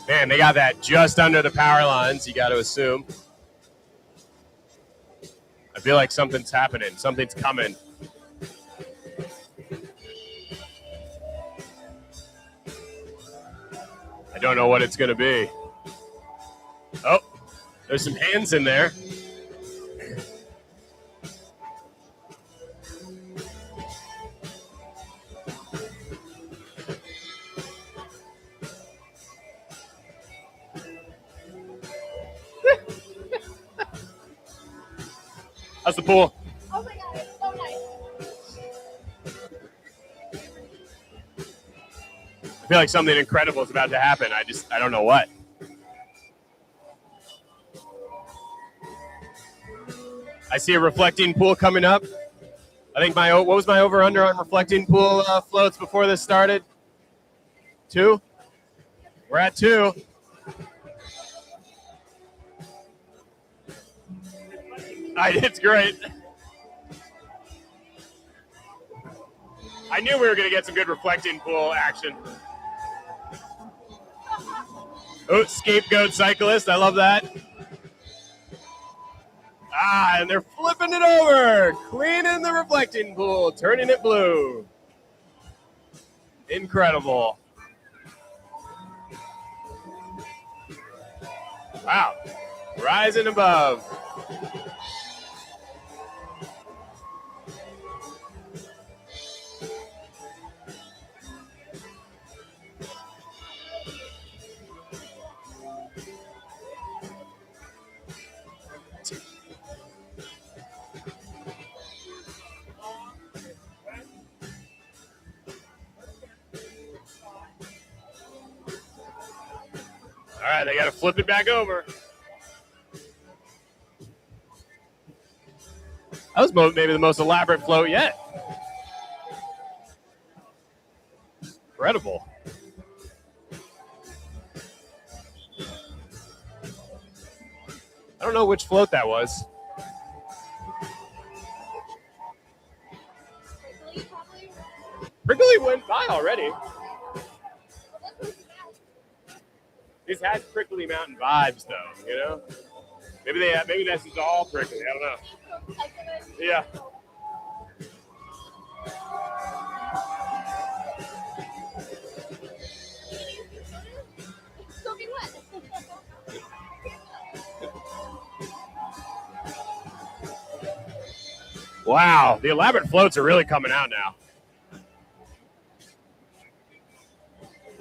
Man, they got that just under the power lines, you got to assume. I feel like something's happening. Something's coming. I don't know what it's going to be. Oh, there's some hands in there. How's the pool? Oh my God, it's so nice. I feel like something incredible is about to happen. I don't know what. I see a reflecting pool coming up. I think what was my over-under on reflecting pool floats before this started? 2? We're at 2. It's great. I knew we were going to get some good reflecting pool action. Oh, scapegoat cyclist. I love that. And they're flipping it over. Cleaning the reflecting pool. Turning it blue. Incredible. Wow. Rising above. All right, they got to flip it back over. That was maybe the most elaborate float yet. Incredible. I don't know which float that was. Prickly went by already. This has Prickly Mountain vibes, though. You know, maybe this is all prickly. I don't know. Yeah. Wow, the elaborate floats are really coming out now.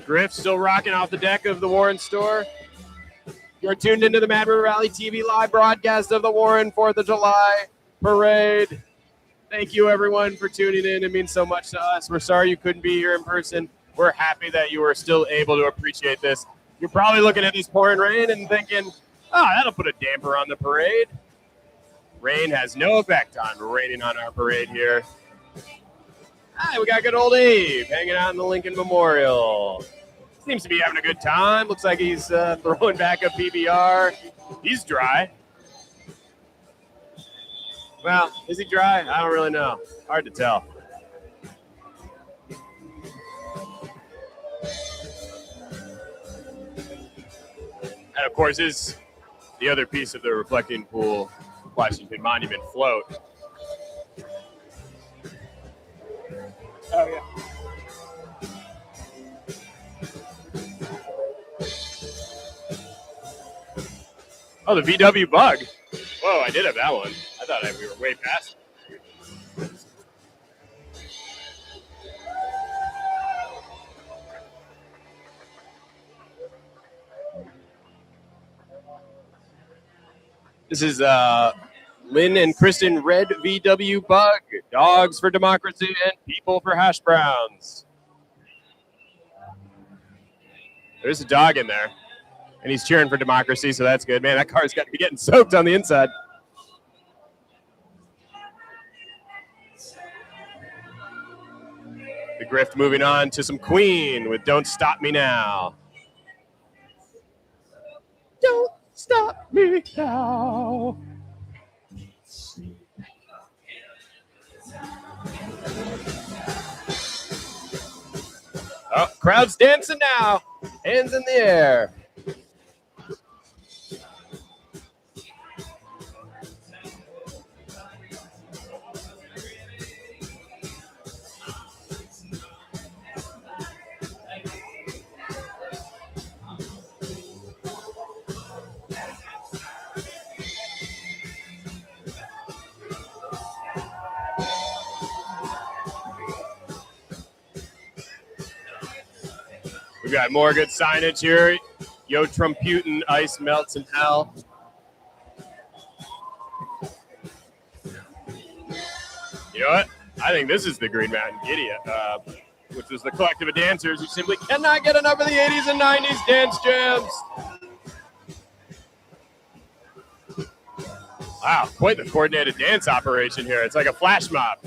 Grift still rocking off the deck of the Warren store. You're tuned into the Mad River Valley TV live broadcast of the Warren 4th of July parade. Thank you, everyone, for tuning in. It means so much to us. We're sorry you couldn't be here in person. We're happy that you were still able to appreciate this. You're probably looking at this pouring rain and thinking, that'll put a damper on the parade. Rain has no effect on raining on our parade here. Hi, we got good old Abe hanging out in the Lincoln Memorial. Seems to be having a good time. Looks like he's throwing back a PBR. He's dry. Well, is he dry? I don't really know. Hard to tell. And of course, is the other piece of the reflecting pool Washington Monument float. Oh, yeah. Oh, the VW Bug. Whoa, I did have that one. I thought we were way past it. This is Lynn and Kristen Red VW Bug. Dogs for democracy and people for hash browns. There's a dog in there. And he's cheering for democracy, so that's good. Man, that car's got to be getting soaked on the inside. The Grift moving on to some Queen with Don't Stop Me Now. Don't stop me now. Oh, crowd's dancing now. Hands in the air. We got more good signage here. Yo, Trumputin, ice melts in hell. You know what? I think this is the Green Mountain Giddy, which was the collective of dancers who simply cannot get enough of the 80s and 90s dance jams. Wow, quite the coordinated dance operation here. It's like a flash mob,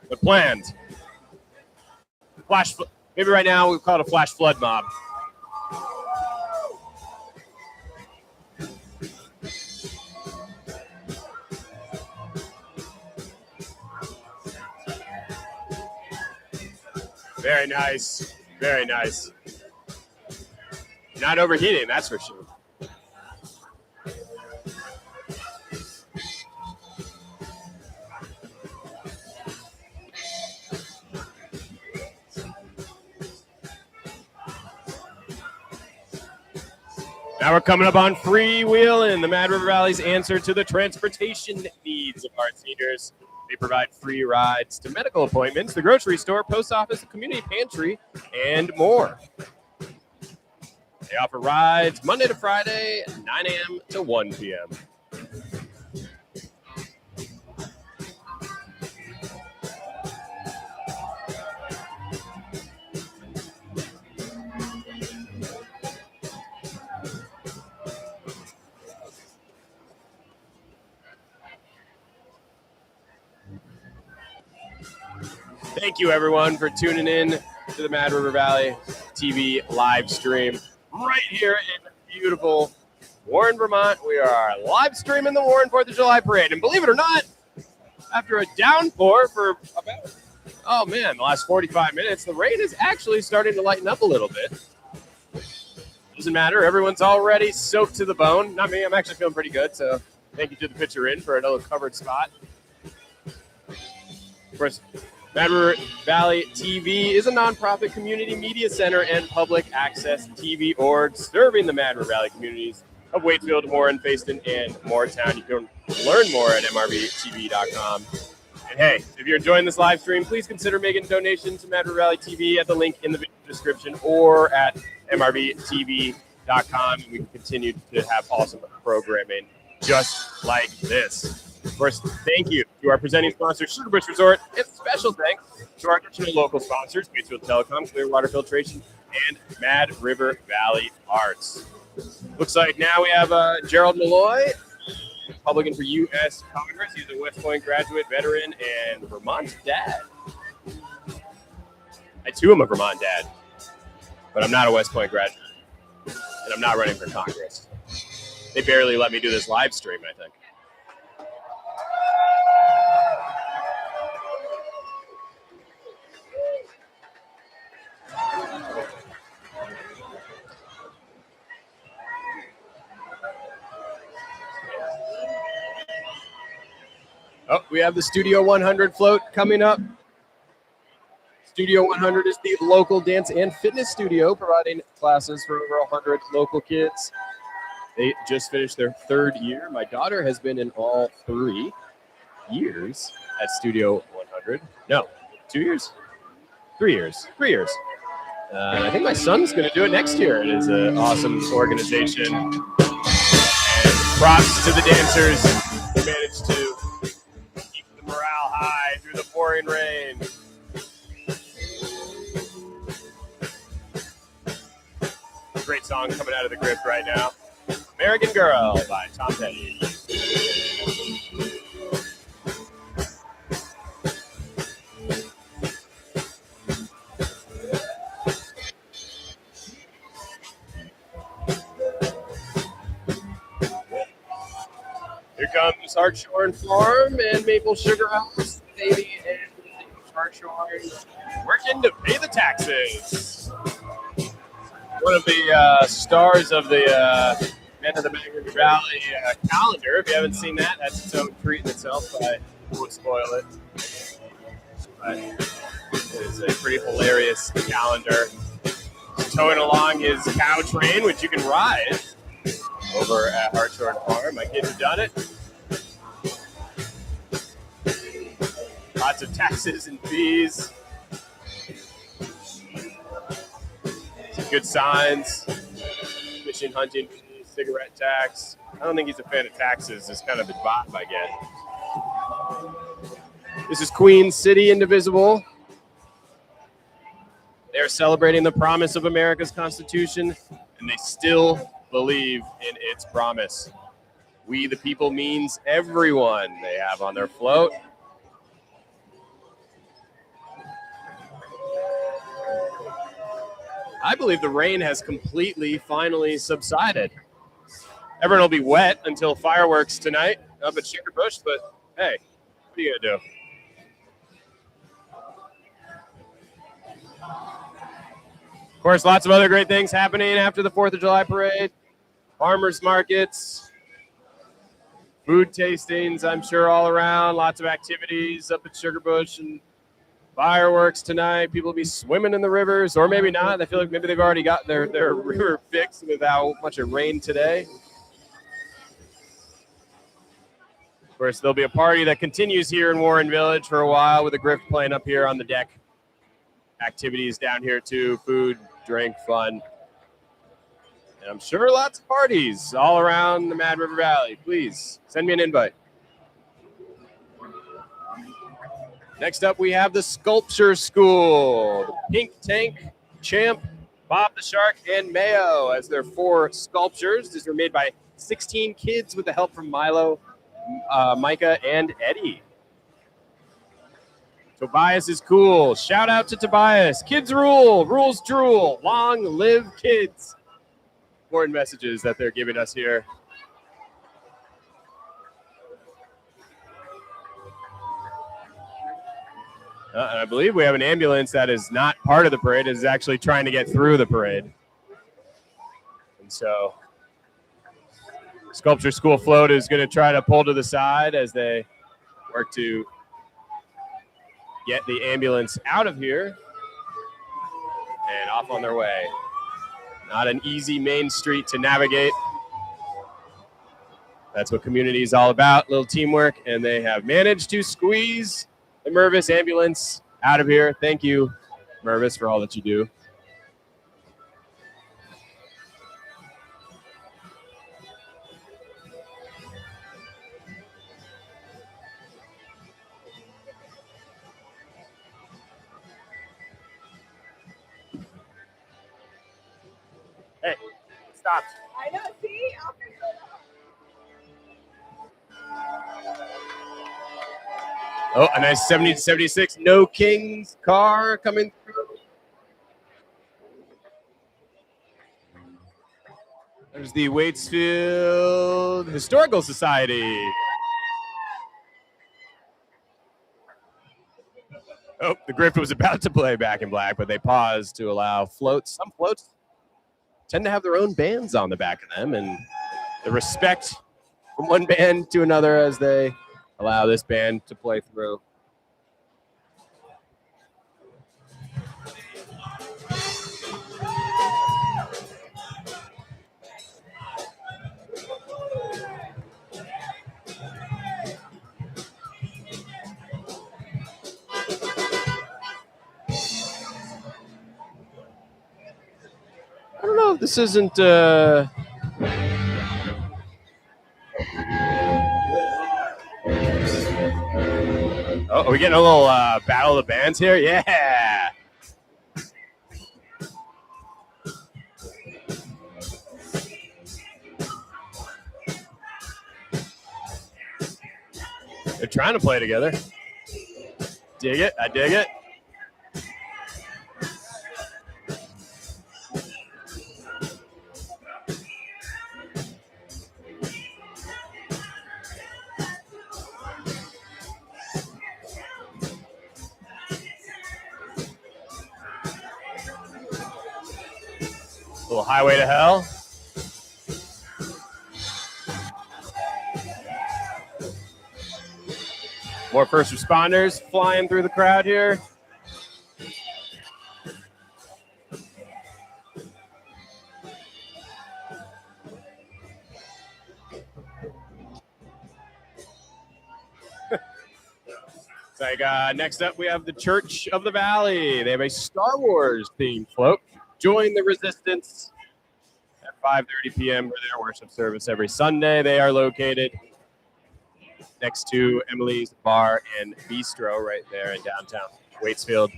but planned. Maybe right now we call it a flash flood mob. Very nice. Very nice. Not overheating, that's for sure. Now we're coming up on Freewheelin', the Mad River Valley's answer to the transportation needs of our seniors. They provide free rides to medical appointments, the grocery store, post office, the community pantry, and more. They offer rides Monday to Friday, 9 a.m. to 1 p.m. Thank you, everyone, for tuning in to the Mad River Valley TV live stream right here in beautiful Warren, Vermont. We are live streaming the Warren 4th of July Parade. And believe it or not, after a downpour for about, the last 45 minutes, the rain is actually starting to lighten up a little bit. Doesn't matter. Everyone's already soaked to the bone. Not me. I'm actually feeling pretty good. So thank you to the pitcher in for another covered spot. Of course, Mad River Valley TV is a nonprofit community media center and public access TV org serving the Mad River Valley communities of Wakefield, Warren, Fayston, and Moortown. You can learn more at MRVTV.com. And hey, if you're enjoying this live stream, please consider making a donation to Mad River Valley TV at the link in the video description or at MRVTV.com. And we can continue to have awesome programming just like this. Of course, thank you to our presenting sponsor, Sugarbush Resort, and special thanks to our additional local sponsors, Wastefield Telecom, Clearwater Filtration, and Mad River Valley Arts. Looks like now we have Gerald Malloy, Republican for U.S. Congress. He's a West Point graduate, veteran, and Vermont dad. I, too, am a Vermont dad, but I'm not a West Point graduate, and I'm not running for Congress. They barely let me do this live stream, I think. Oh, we have the Studio 100 float coming up. Studio 100 is the local dance and fitness studio providing classes for over 100 local kids. They just finished their third year. My daughter has been in all 3 years at Studio 100. No, 2 years? 3 years. 3 years. And I think my son's going to do it next year. It is an awesome organization. And props to the dancers who managed to keep the morale high through the pouring rain. Great song coming out of the Grift right now. American Girl by Tom Petty. Hartshorn Farm and Maple Sugar House. Davey and Hartshorn working to pay the taxes. One of the stars of the Men of the Magnetic Valley calendar. If you haven't seen that, that's its own treat in itself. I won't spoil it. But it's a pretty hilarious calendar. Towing along his cow train, which you can ride over at Hartshorn Farm. My kids have done it. Lots of taxes and fees. Some good signs. Fishing, hunting, cigarette tax. I don't think he's a fan of taxes. It's kind of the vibe I get. This is Queen City Indivisible. They're celebrating the promise of America's Constitution, and they still believe in its promise. We the people means everyone they have on their float. I believe the rain has completely, finally subsided. Everyone will be wet until fireworks tonight up at Sugarbush, but hey, what are you gonna do? Of course, lots of other great things happening after the 4th of July parade. Farmers markets, food tastings, I'm sure, all around. Lots of activities up at Sugarbush and fireworks tonight. People will be swimming in the rivers, or maybe not. I feel like maybe they've already got their river fixed with how much it rained today. Of course, there'll be a party that continues here in Warren Village for a while with a Grift playing up here on the deck. Activities down here too, food, drink, fun. And I'm sure lots of parties all around the Mad River Valley. Please send me an invite. Next up, we have the Sculpture School. The Pink Tank, Champ, Bob the Shark, and Mayo as their 4 sculptures. These were made by 16 kids with the help from Milo, Micah, and Eddie. Tobias is cool. Shout out to Tobias. Kids rule. Rules drool. Long live kids. Important messages that they're giving us here. And I believe we have an ambulance that is not part of the parade, is actually trying to get through the parade. And so Sculpture School float is going to try to pull to the side as they work to get the ambulance out of here and off on their way. Not an easy main street to navigate. That's what community is all about, little teamwork, and they have managed to squeeze the Mervis ambulance out of here. Thank you, Mervis, for all that you do. Hey, stop. I know, see? I'll figure it out. Oh, a nice 70-76 No Kings car coming through. There's the Waitsfield Historical Society. Oh, the Grift was about to play Back in Black, but they paused to allow floats. Some floats tend to have their own bands on the back of them, and the respect from one band to another as they allow this band to play through. I don't know if this isn't oh, are we getting a little battle of the bands here? Yeah. They're trying to play together. Dig it. I dig it. little Highway to Hell. More first responders flying through the crowd here. It's like next up we have the Church of the Valley. They have a Star Wars themed float. Join the Resistance at 5:30 p.m. for their worship service every Sunday. They are located next to Emily's Bar and Bistro right there in downtown Waitsfield.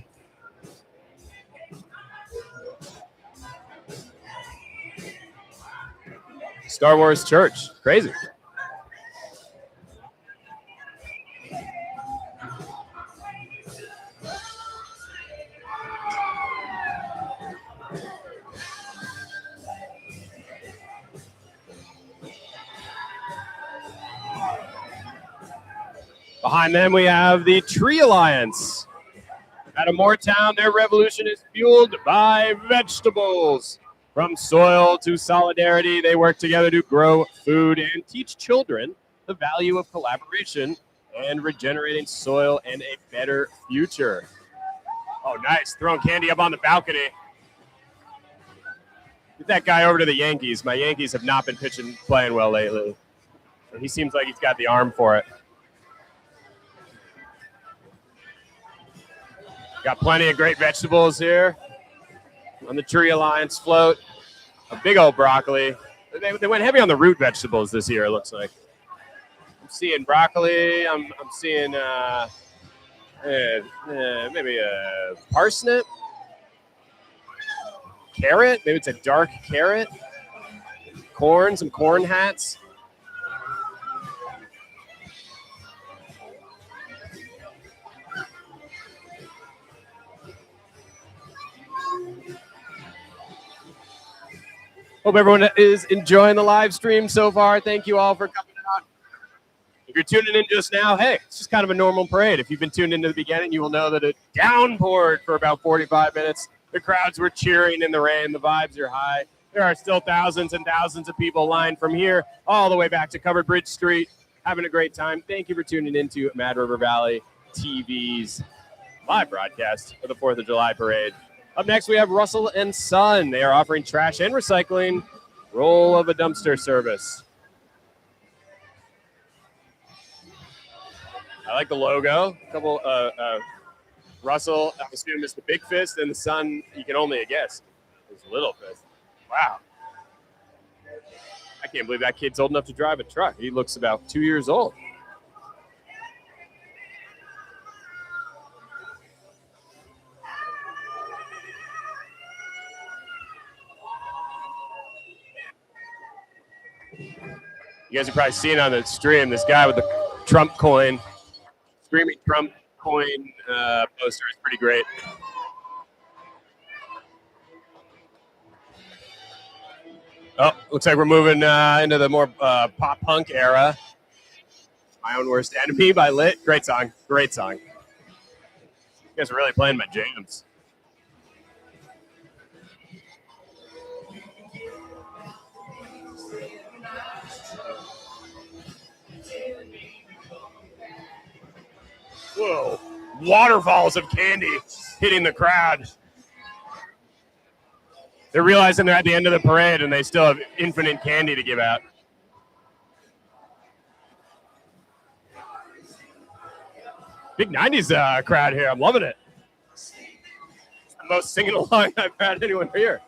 Star Wars Church. Crazy. Behind them, we have the Tree Alliance. Out of Moortown, their revolution is fueled by vegetables. From soil to solidarity, they work together to grow food and teach children the value of collaboration and regenerating soil and a better future. Oh, nice. Throwing candy up on the balcony. Get that guy over to the Yankees. My Yankees have not been playing well lately. He seems like he's got the arm for it. Got plenty of great vegetables here on the Tree Alliance float. A big old broccoli. They went heavy on the root vegetables this year, it looks like. I'm seeing broccoli. I'm seeing maybe a parsnip. Carrot. Maybe it's a dark carrot. Corn, some corn hats. Hope everyone is enjoying the live stream so far. Thank you all for coming out. If you're tuning in just now, hey, it's just kind of a normal parade. If you've been tuned into the beginning, you will know that it downpoured for about 45 minutes. The crowds were cheering in the rain. The vibes are high. There are still thousands and thousands of people lined from here all the way back to Covered Bridge Street, having a great time. Thank you for tuning into Mad River Valley TV's live broadcast for the 4th of July parade. Up next, we have Russell & Son. They are offering trash and recycling, roll of a dumpster service. I like the logo. A couple, Russell, I assume, is the big fist, and the Son, you can only guess, is the little fist. Wow. I can't believe that kid's old enough to drive a truck. He looks about 2 years old. You guys are probably seeing on the stream this guy with the Trump coin, screaming Trump coin poster is pretty great. Oh, looks like we're moving into the more pop punk era. My Own Worst Enemy by Lit. Great song. Great song. You guys are really playing my jams. Whoa, waterfalls of candy hitting the crowd. They're realizing they're at the end of the parade and they still have infinite candy to give out. Big 90s crowd here. I'm loving it. It's the most singing along I've had anyone here.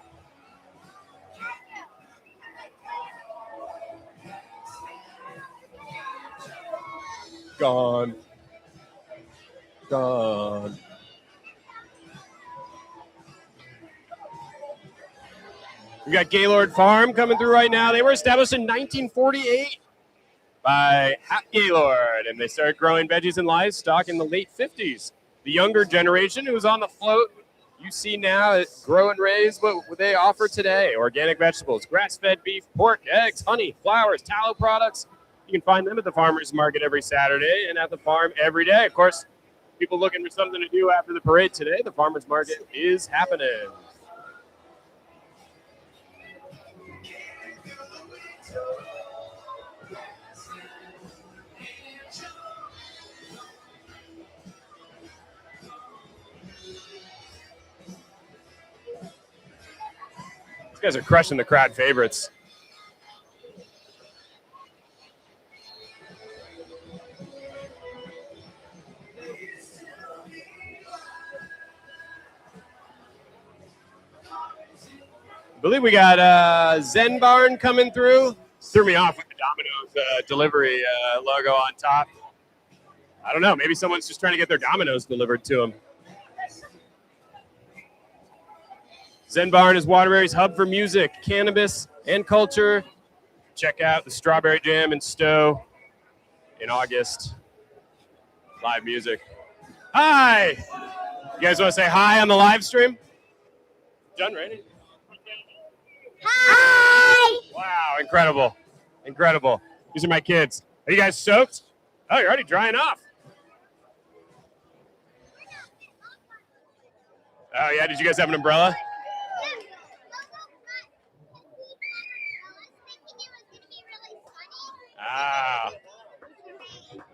Gone. Gone. We got Gaylord Farm coming through right now. They were established in 1948 by Hap Gaylord, and they started growing veggies and livestock in the late 50s. The younger generation who's on the float, you see now, grow and raise what they offer today. Organic vegetables, grass-fed beef, pork, eggs, honey, flowers, tallow products. You can find them at the farmers market every Saturday and at the farm every day. Of course, people looking for something to do after the parade today, the farmers market is happening. guys are crushing the crowd favorites. I believe we got Zen Barn coming through. Threw me off with the Domino's delivery logo on top. I don't know. Maybe someone's just trying to get their Domino's delivered to them. Zen Barn is Waterbury's hub for music, cannabis, and culture. Check out the Strawberry Jam and Stowe in August. Live music. Hi! You guys want to say hi on the live stream? Done, ready? Hi! Wow, incredible. Incredible. These are my kids. Are you guys soaked? Oh, you're already drying off. Oh, yeah? Did you guys have an umbrella? Ah.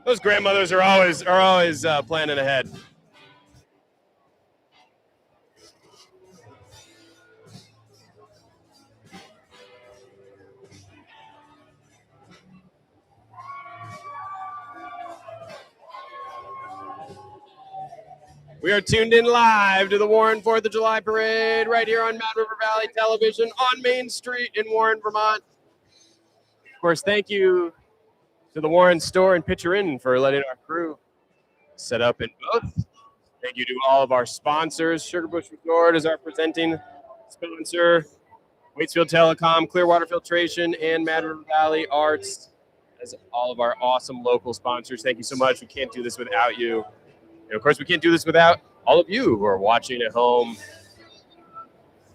Those grandmothers are always planning ahead. We are tuned in live to the Warren 4th of July Parade right here on Mad River Valley Television on Main Street in Warren, Vermont. Of course, thank you to the Warren store and Pitcher Inn for letting our crew set up in both. Thank you to all of our sponsors. Sugarbush Resort is our presenting sponsor. Waitsfield Telecom, Clearwater Filtration, and Mad River Valley Arts as all of our awesome local sponsors. Thank you so much. We can't do this without you. And of course, we can't do this without all of you who are watching at home,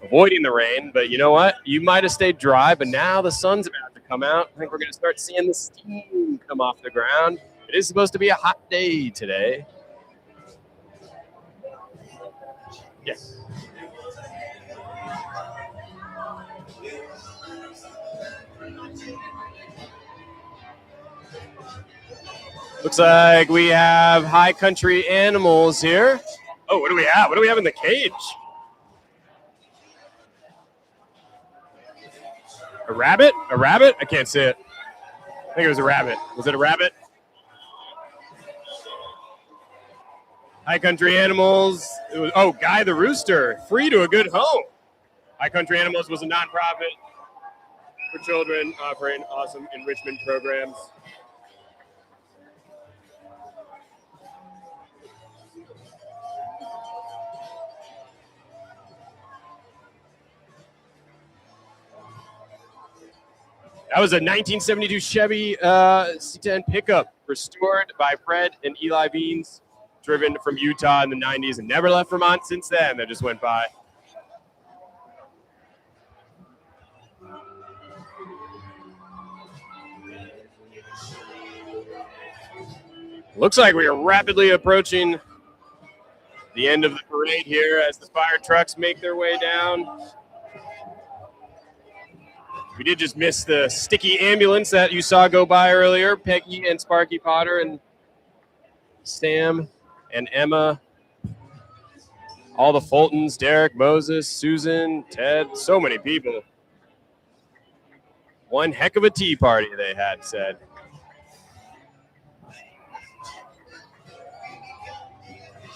avoiding the rain. But you know what? You might have stayed dry, but now the sun's about to come out. I think we're going to start seeing the steam come off the ground. It is supposed to be a hot day today. Yes. Looks like we have high country animals here. Oh, what do we have? What do we have in the cage? A rabbit? A rabbit? I can't see it. I think it was a rabbit. Was it a rabbit? High country animals. It was, oh, Guy the Rooster. Free to a good home. High country animals was a nonprofit for children offering awesome enrichment programs. That was a 1972 Chevy C10 pickup restored by Fred and Eli Beans, driven from Utah in the 90s and never left Vermont since then. That just went by. Looks like we are rapidly approaching the end of the parade here as the fire trucks make their way down. We did just miss the sticky ambulance that you saw go by earlier. Peggy and Sparky Potter and Sam and Emma. All the Fultons, Derek, Moses, Susan, Ted, so many people. One heck of a tea party they had said.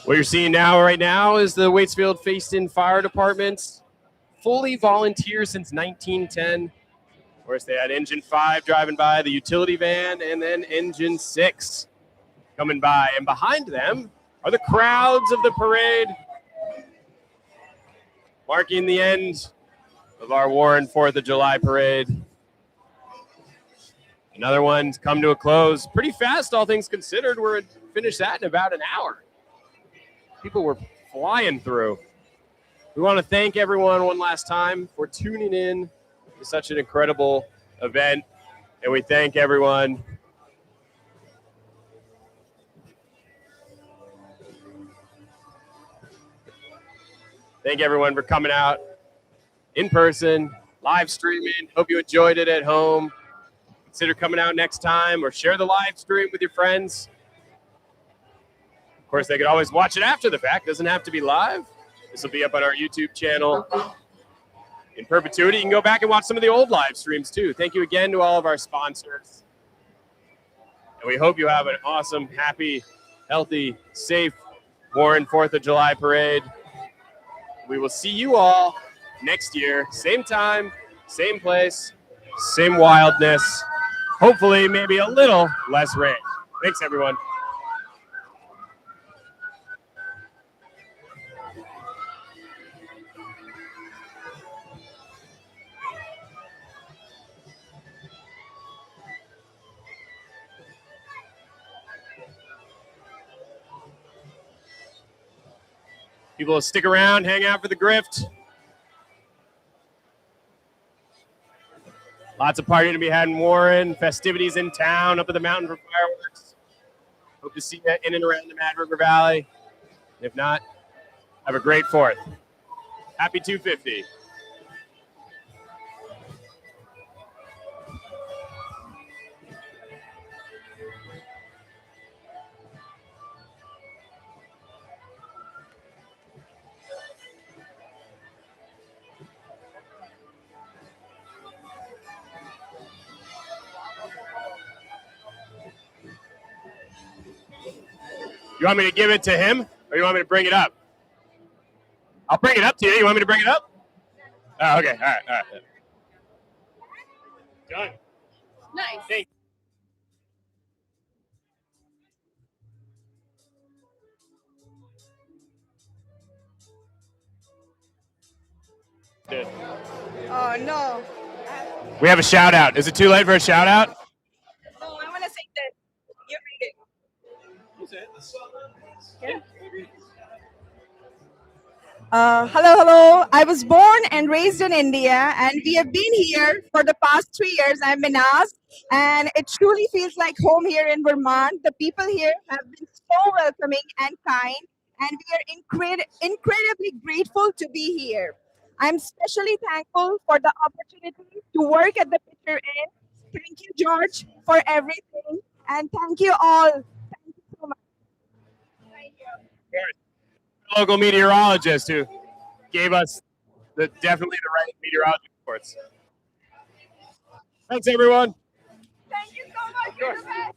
What you're seeing right now is the Waitsfield Faced-In Fire Department's fully volunteer since 1910. Of course, they had Engine 5 driving by, the utility van, and then Engine 6 coming by. And behind them are the crowds of the parade, marking the end of our Warren 4th of July parade. Another one's come to a close pretty fast, all things considered. We're finished that in about an hour. People were flying through. We want to thank everyone one last time for tuning in to such an incredible event, and we thank everyone. Thank everyone for coming out in person, live streaming. Hope you enjoyed it at home. Consider coming out next time or share the live stream with your friends. Of course, they could always watch it after the fact. Doesn't have to be live. This will be up on our YouTube channel. in perpetuity. You can go back and watch some of the old live streams too. Thank you again to all of our sponsors. And we hope you have an awesome, happy, healthy, safe Warren 4th of July parade. We will see you all next year. Same time, same place, same wildness. Hopefully, maybe a little less rain. Thanks, everyone. People will stick around, hang out for the Grift. Lots of partying to be had in Warren, festivities in town, up at the mountain for fireworks. Hope to see you in and around the Mad River Valley. If not, have a great 4th. Happy 250. You want me to give it to him, or you want me to bring it up? I'll bring it up to you. You want me to bring it up? Oh, okay. All right. Done. Nice. Thanks. Good. Oh, no. We have a shout out. Is it too late for a shout out? No, I want to say that. You read it. Hello. I was born and raised in India, and we have been here for the past 3 years. I'm Minas, and it truly feels like home here in Vermont. The people here have been so welcoming and kind, and we are incredibly grateful to be here. I'm especially thankful for the opportunity to work at the Picture Inn. Thank you, George, for everything, and thank you all. Thank you so much. Thank you. Local meteorologist who gave us definitely the right meteorology reports. Thanks, everyone. Thank you so much. You're the best.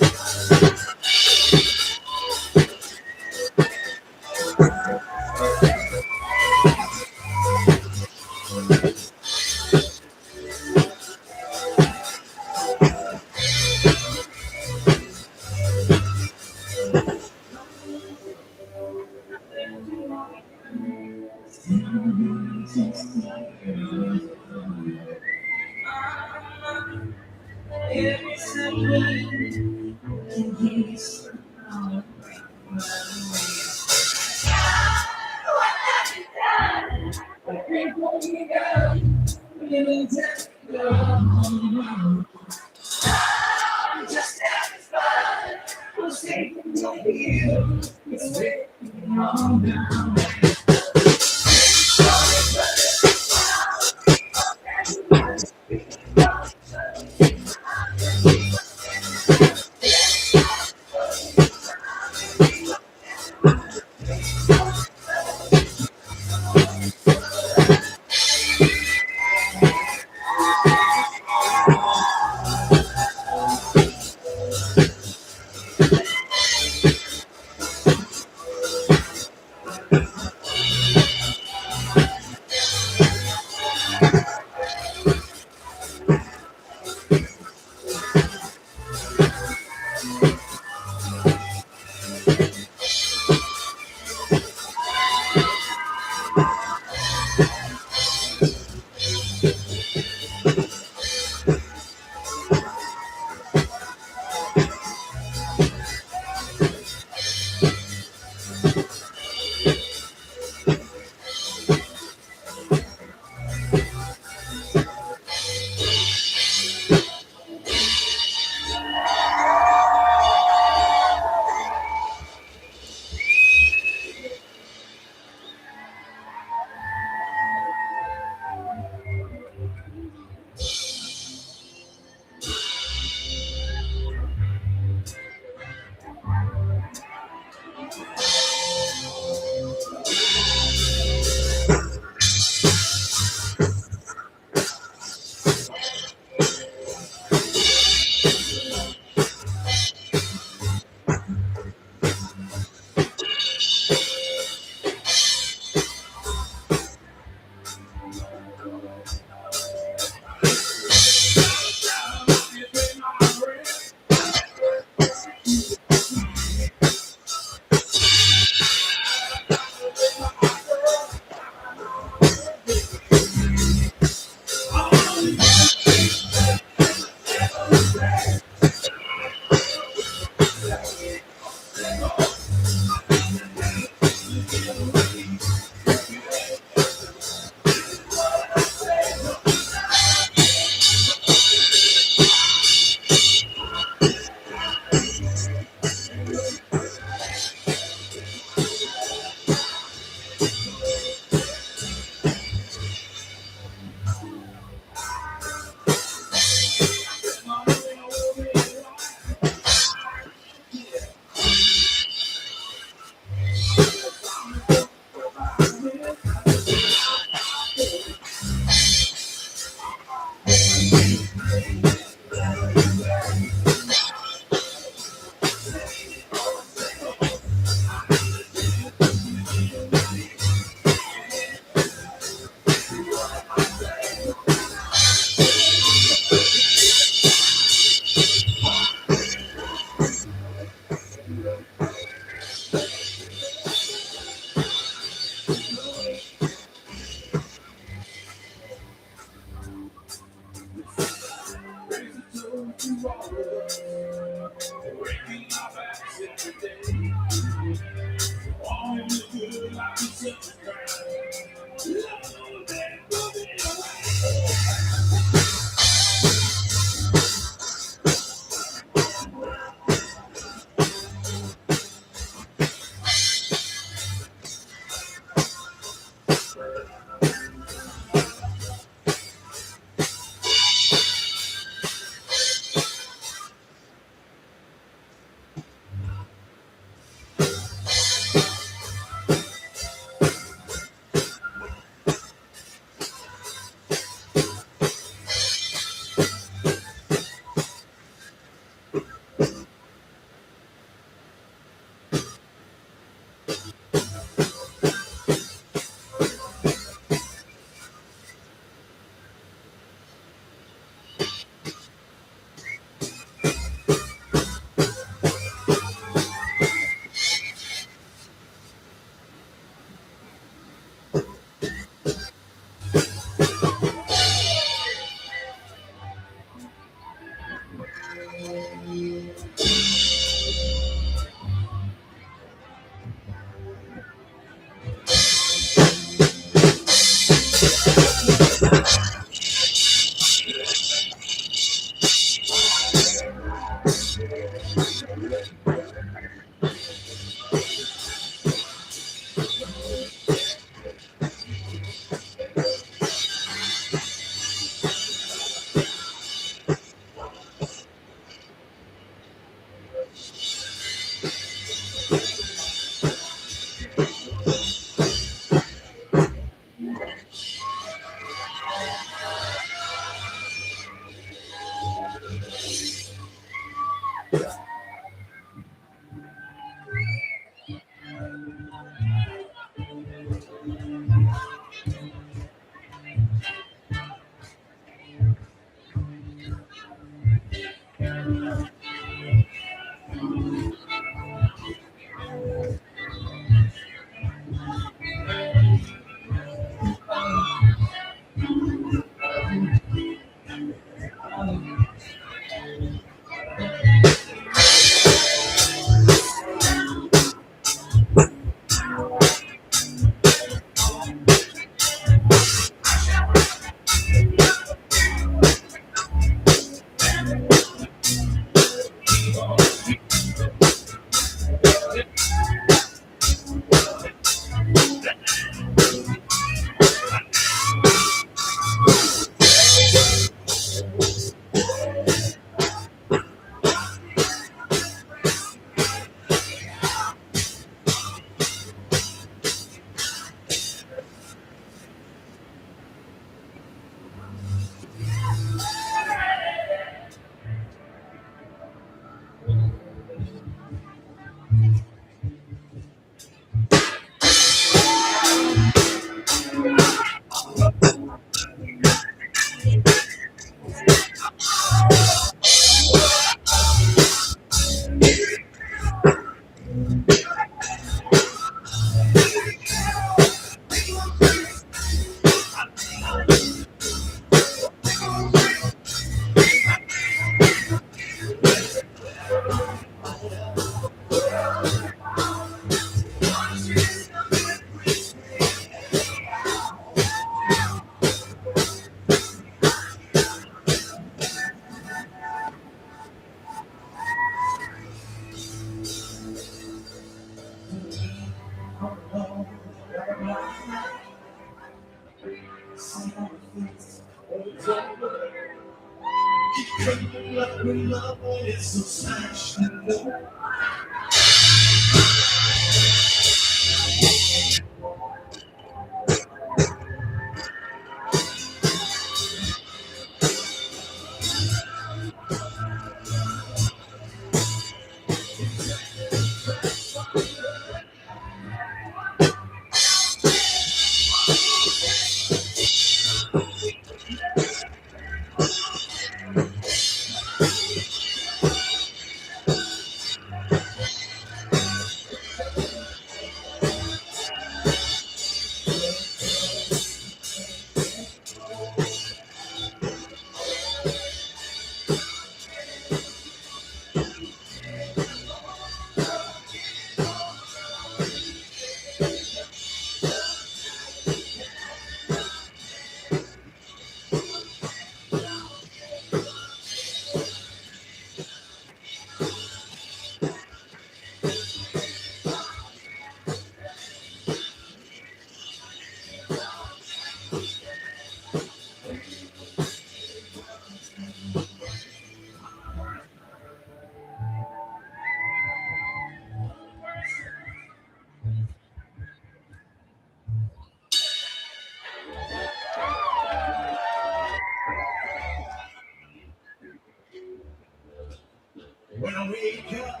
When I wake up,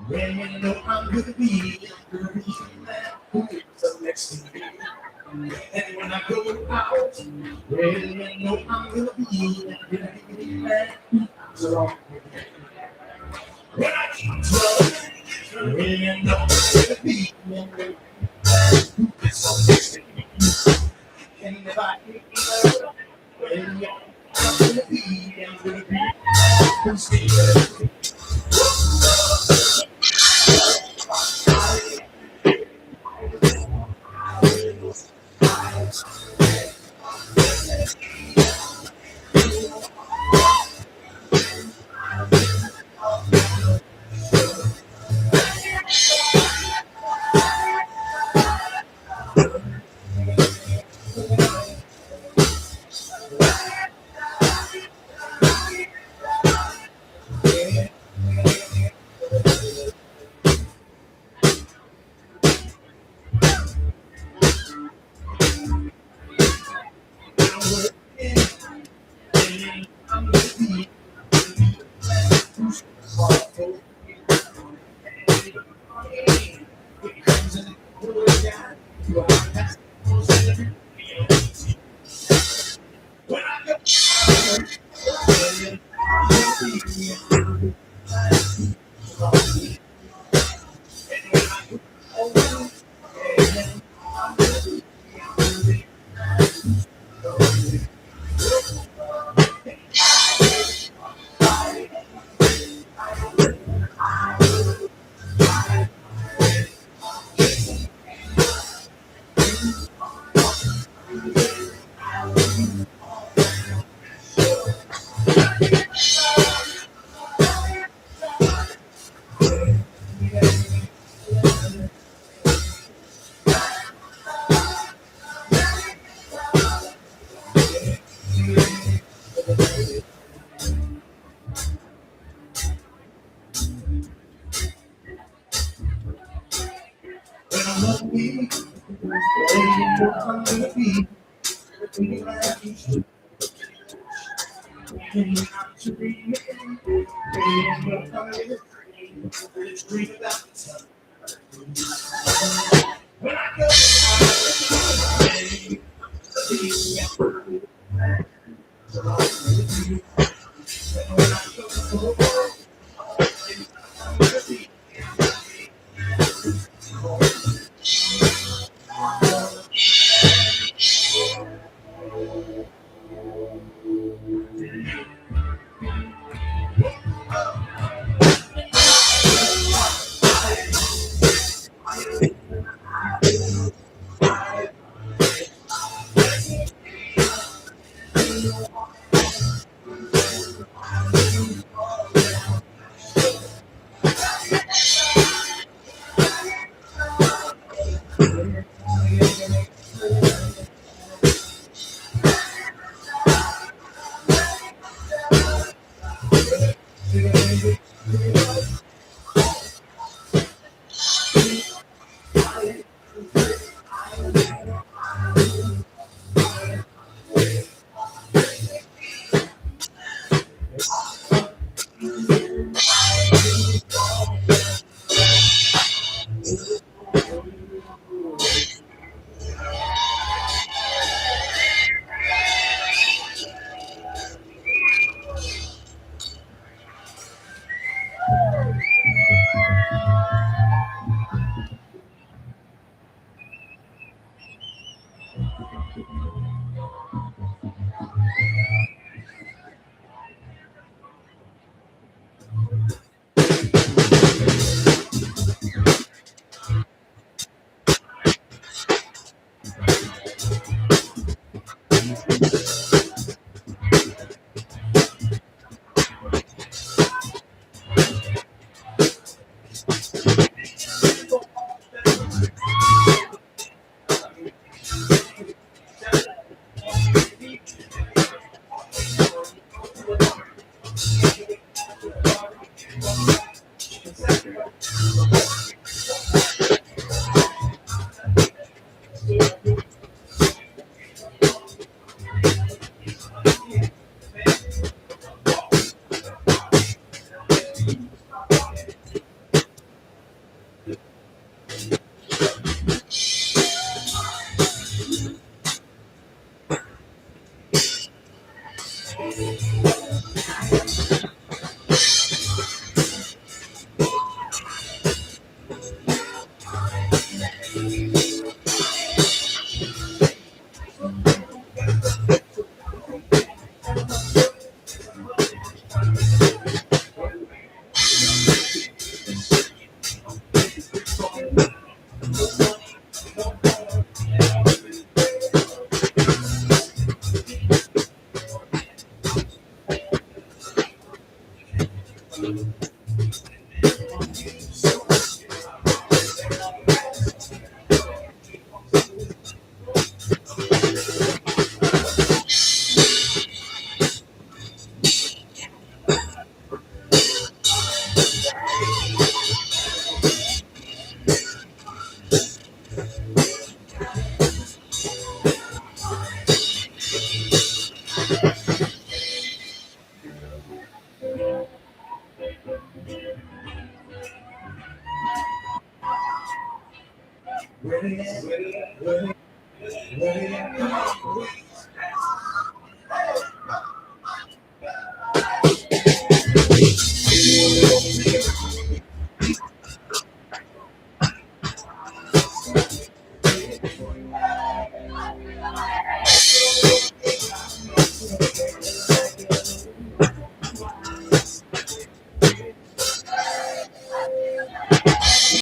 when you know I'm gonna be the reason that who is up next to me. And when I go out, when you know I'm gonna be that who's along with me. When I keep trouble, when you know I'm gonna be who is up next to me. And if I get love, when you know I'm gonna be who's there.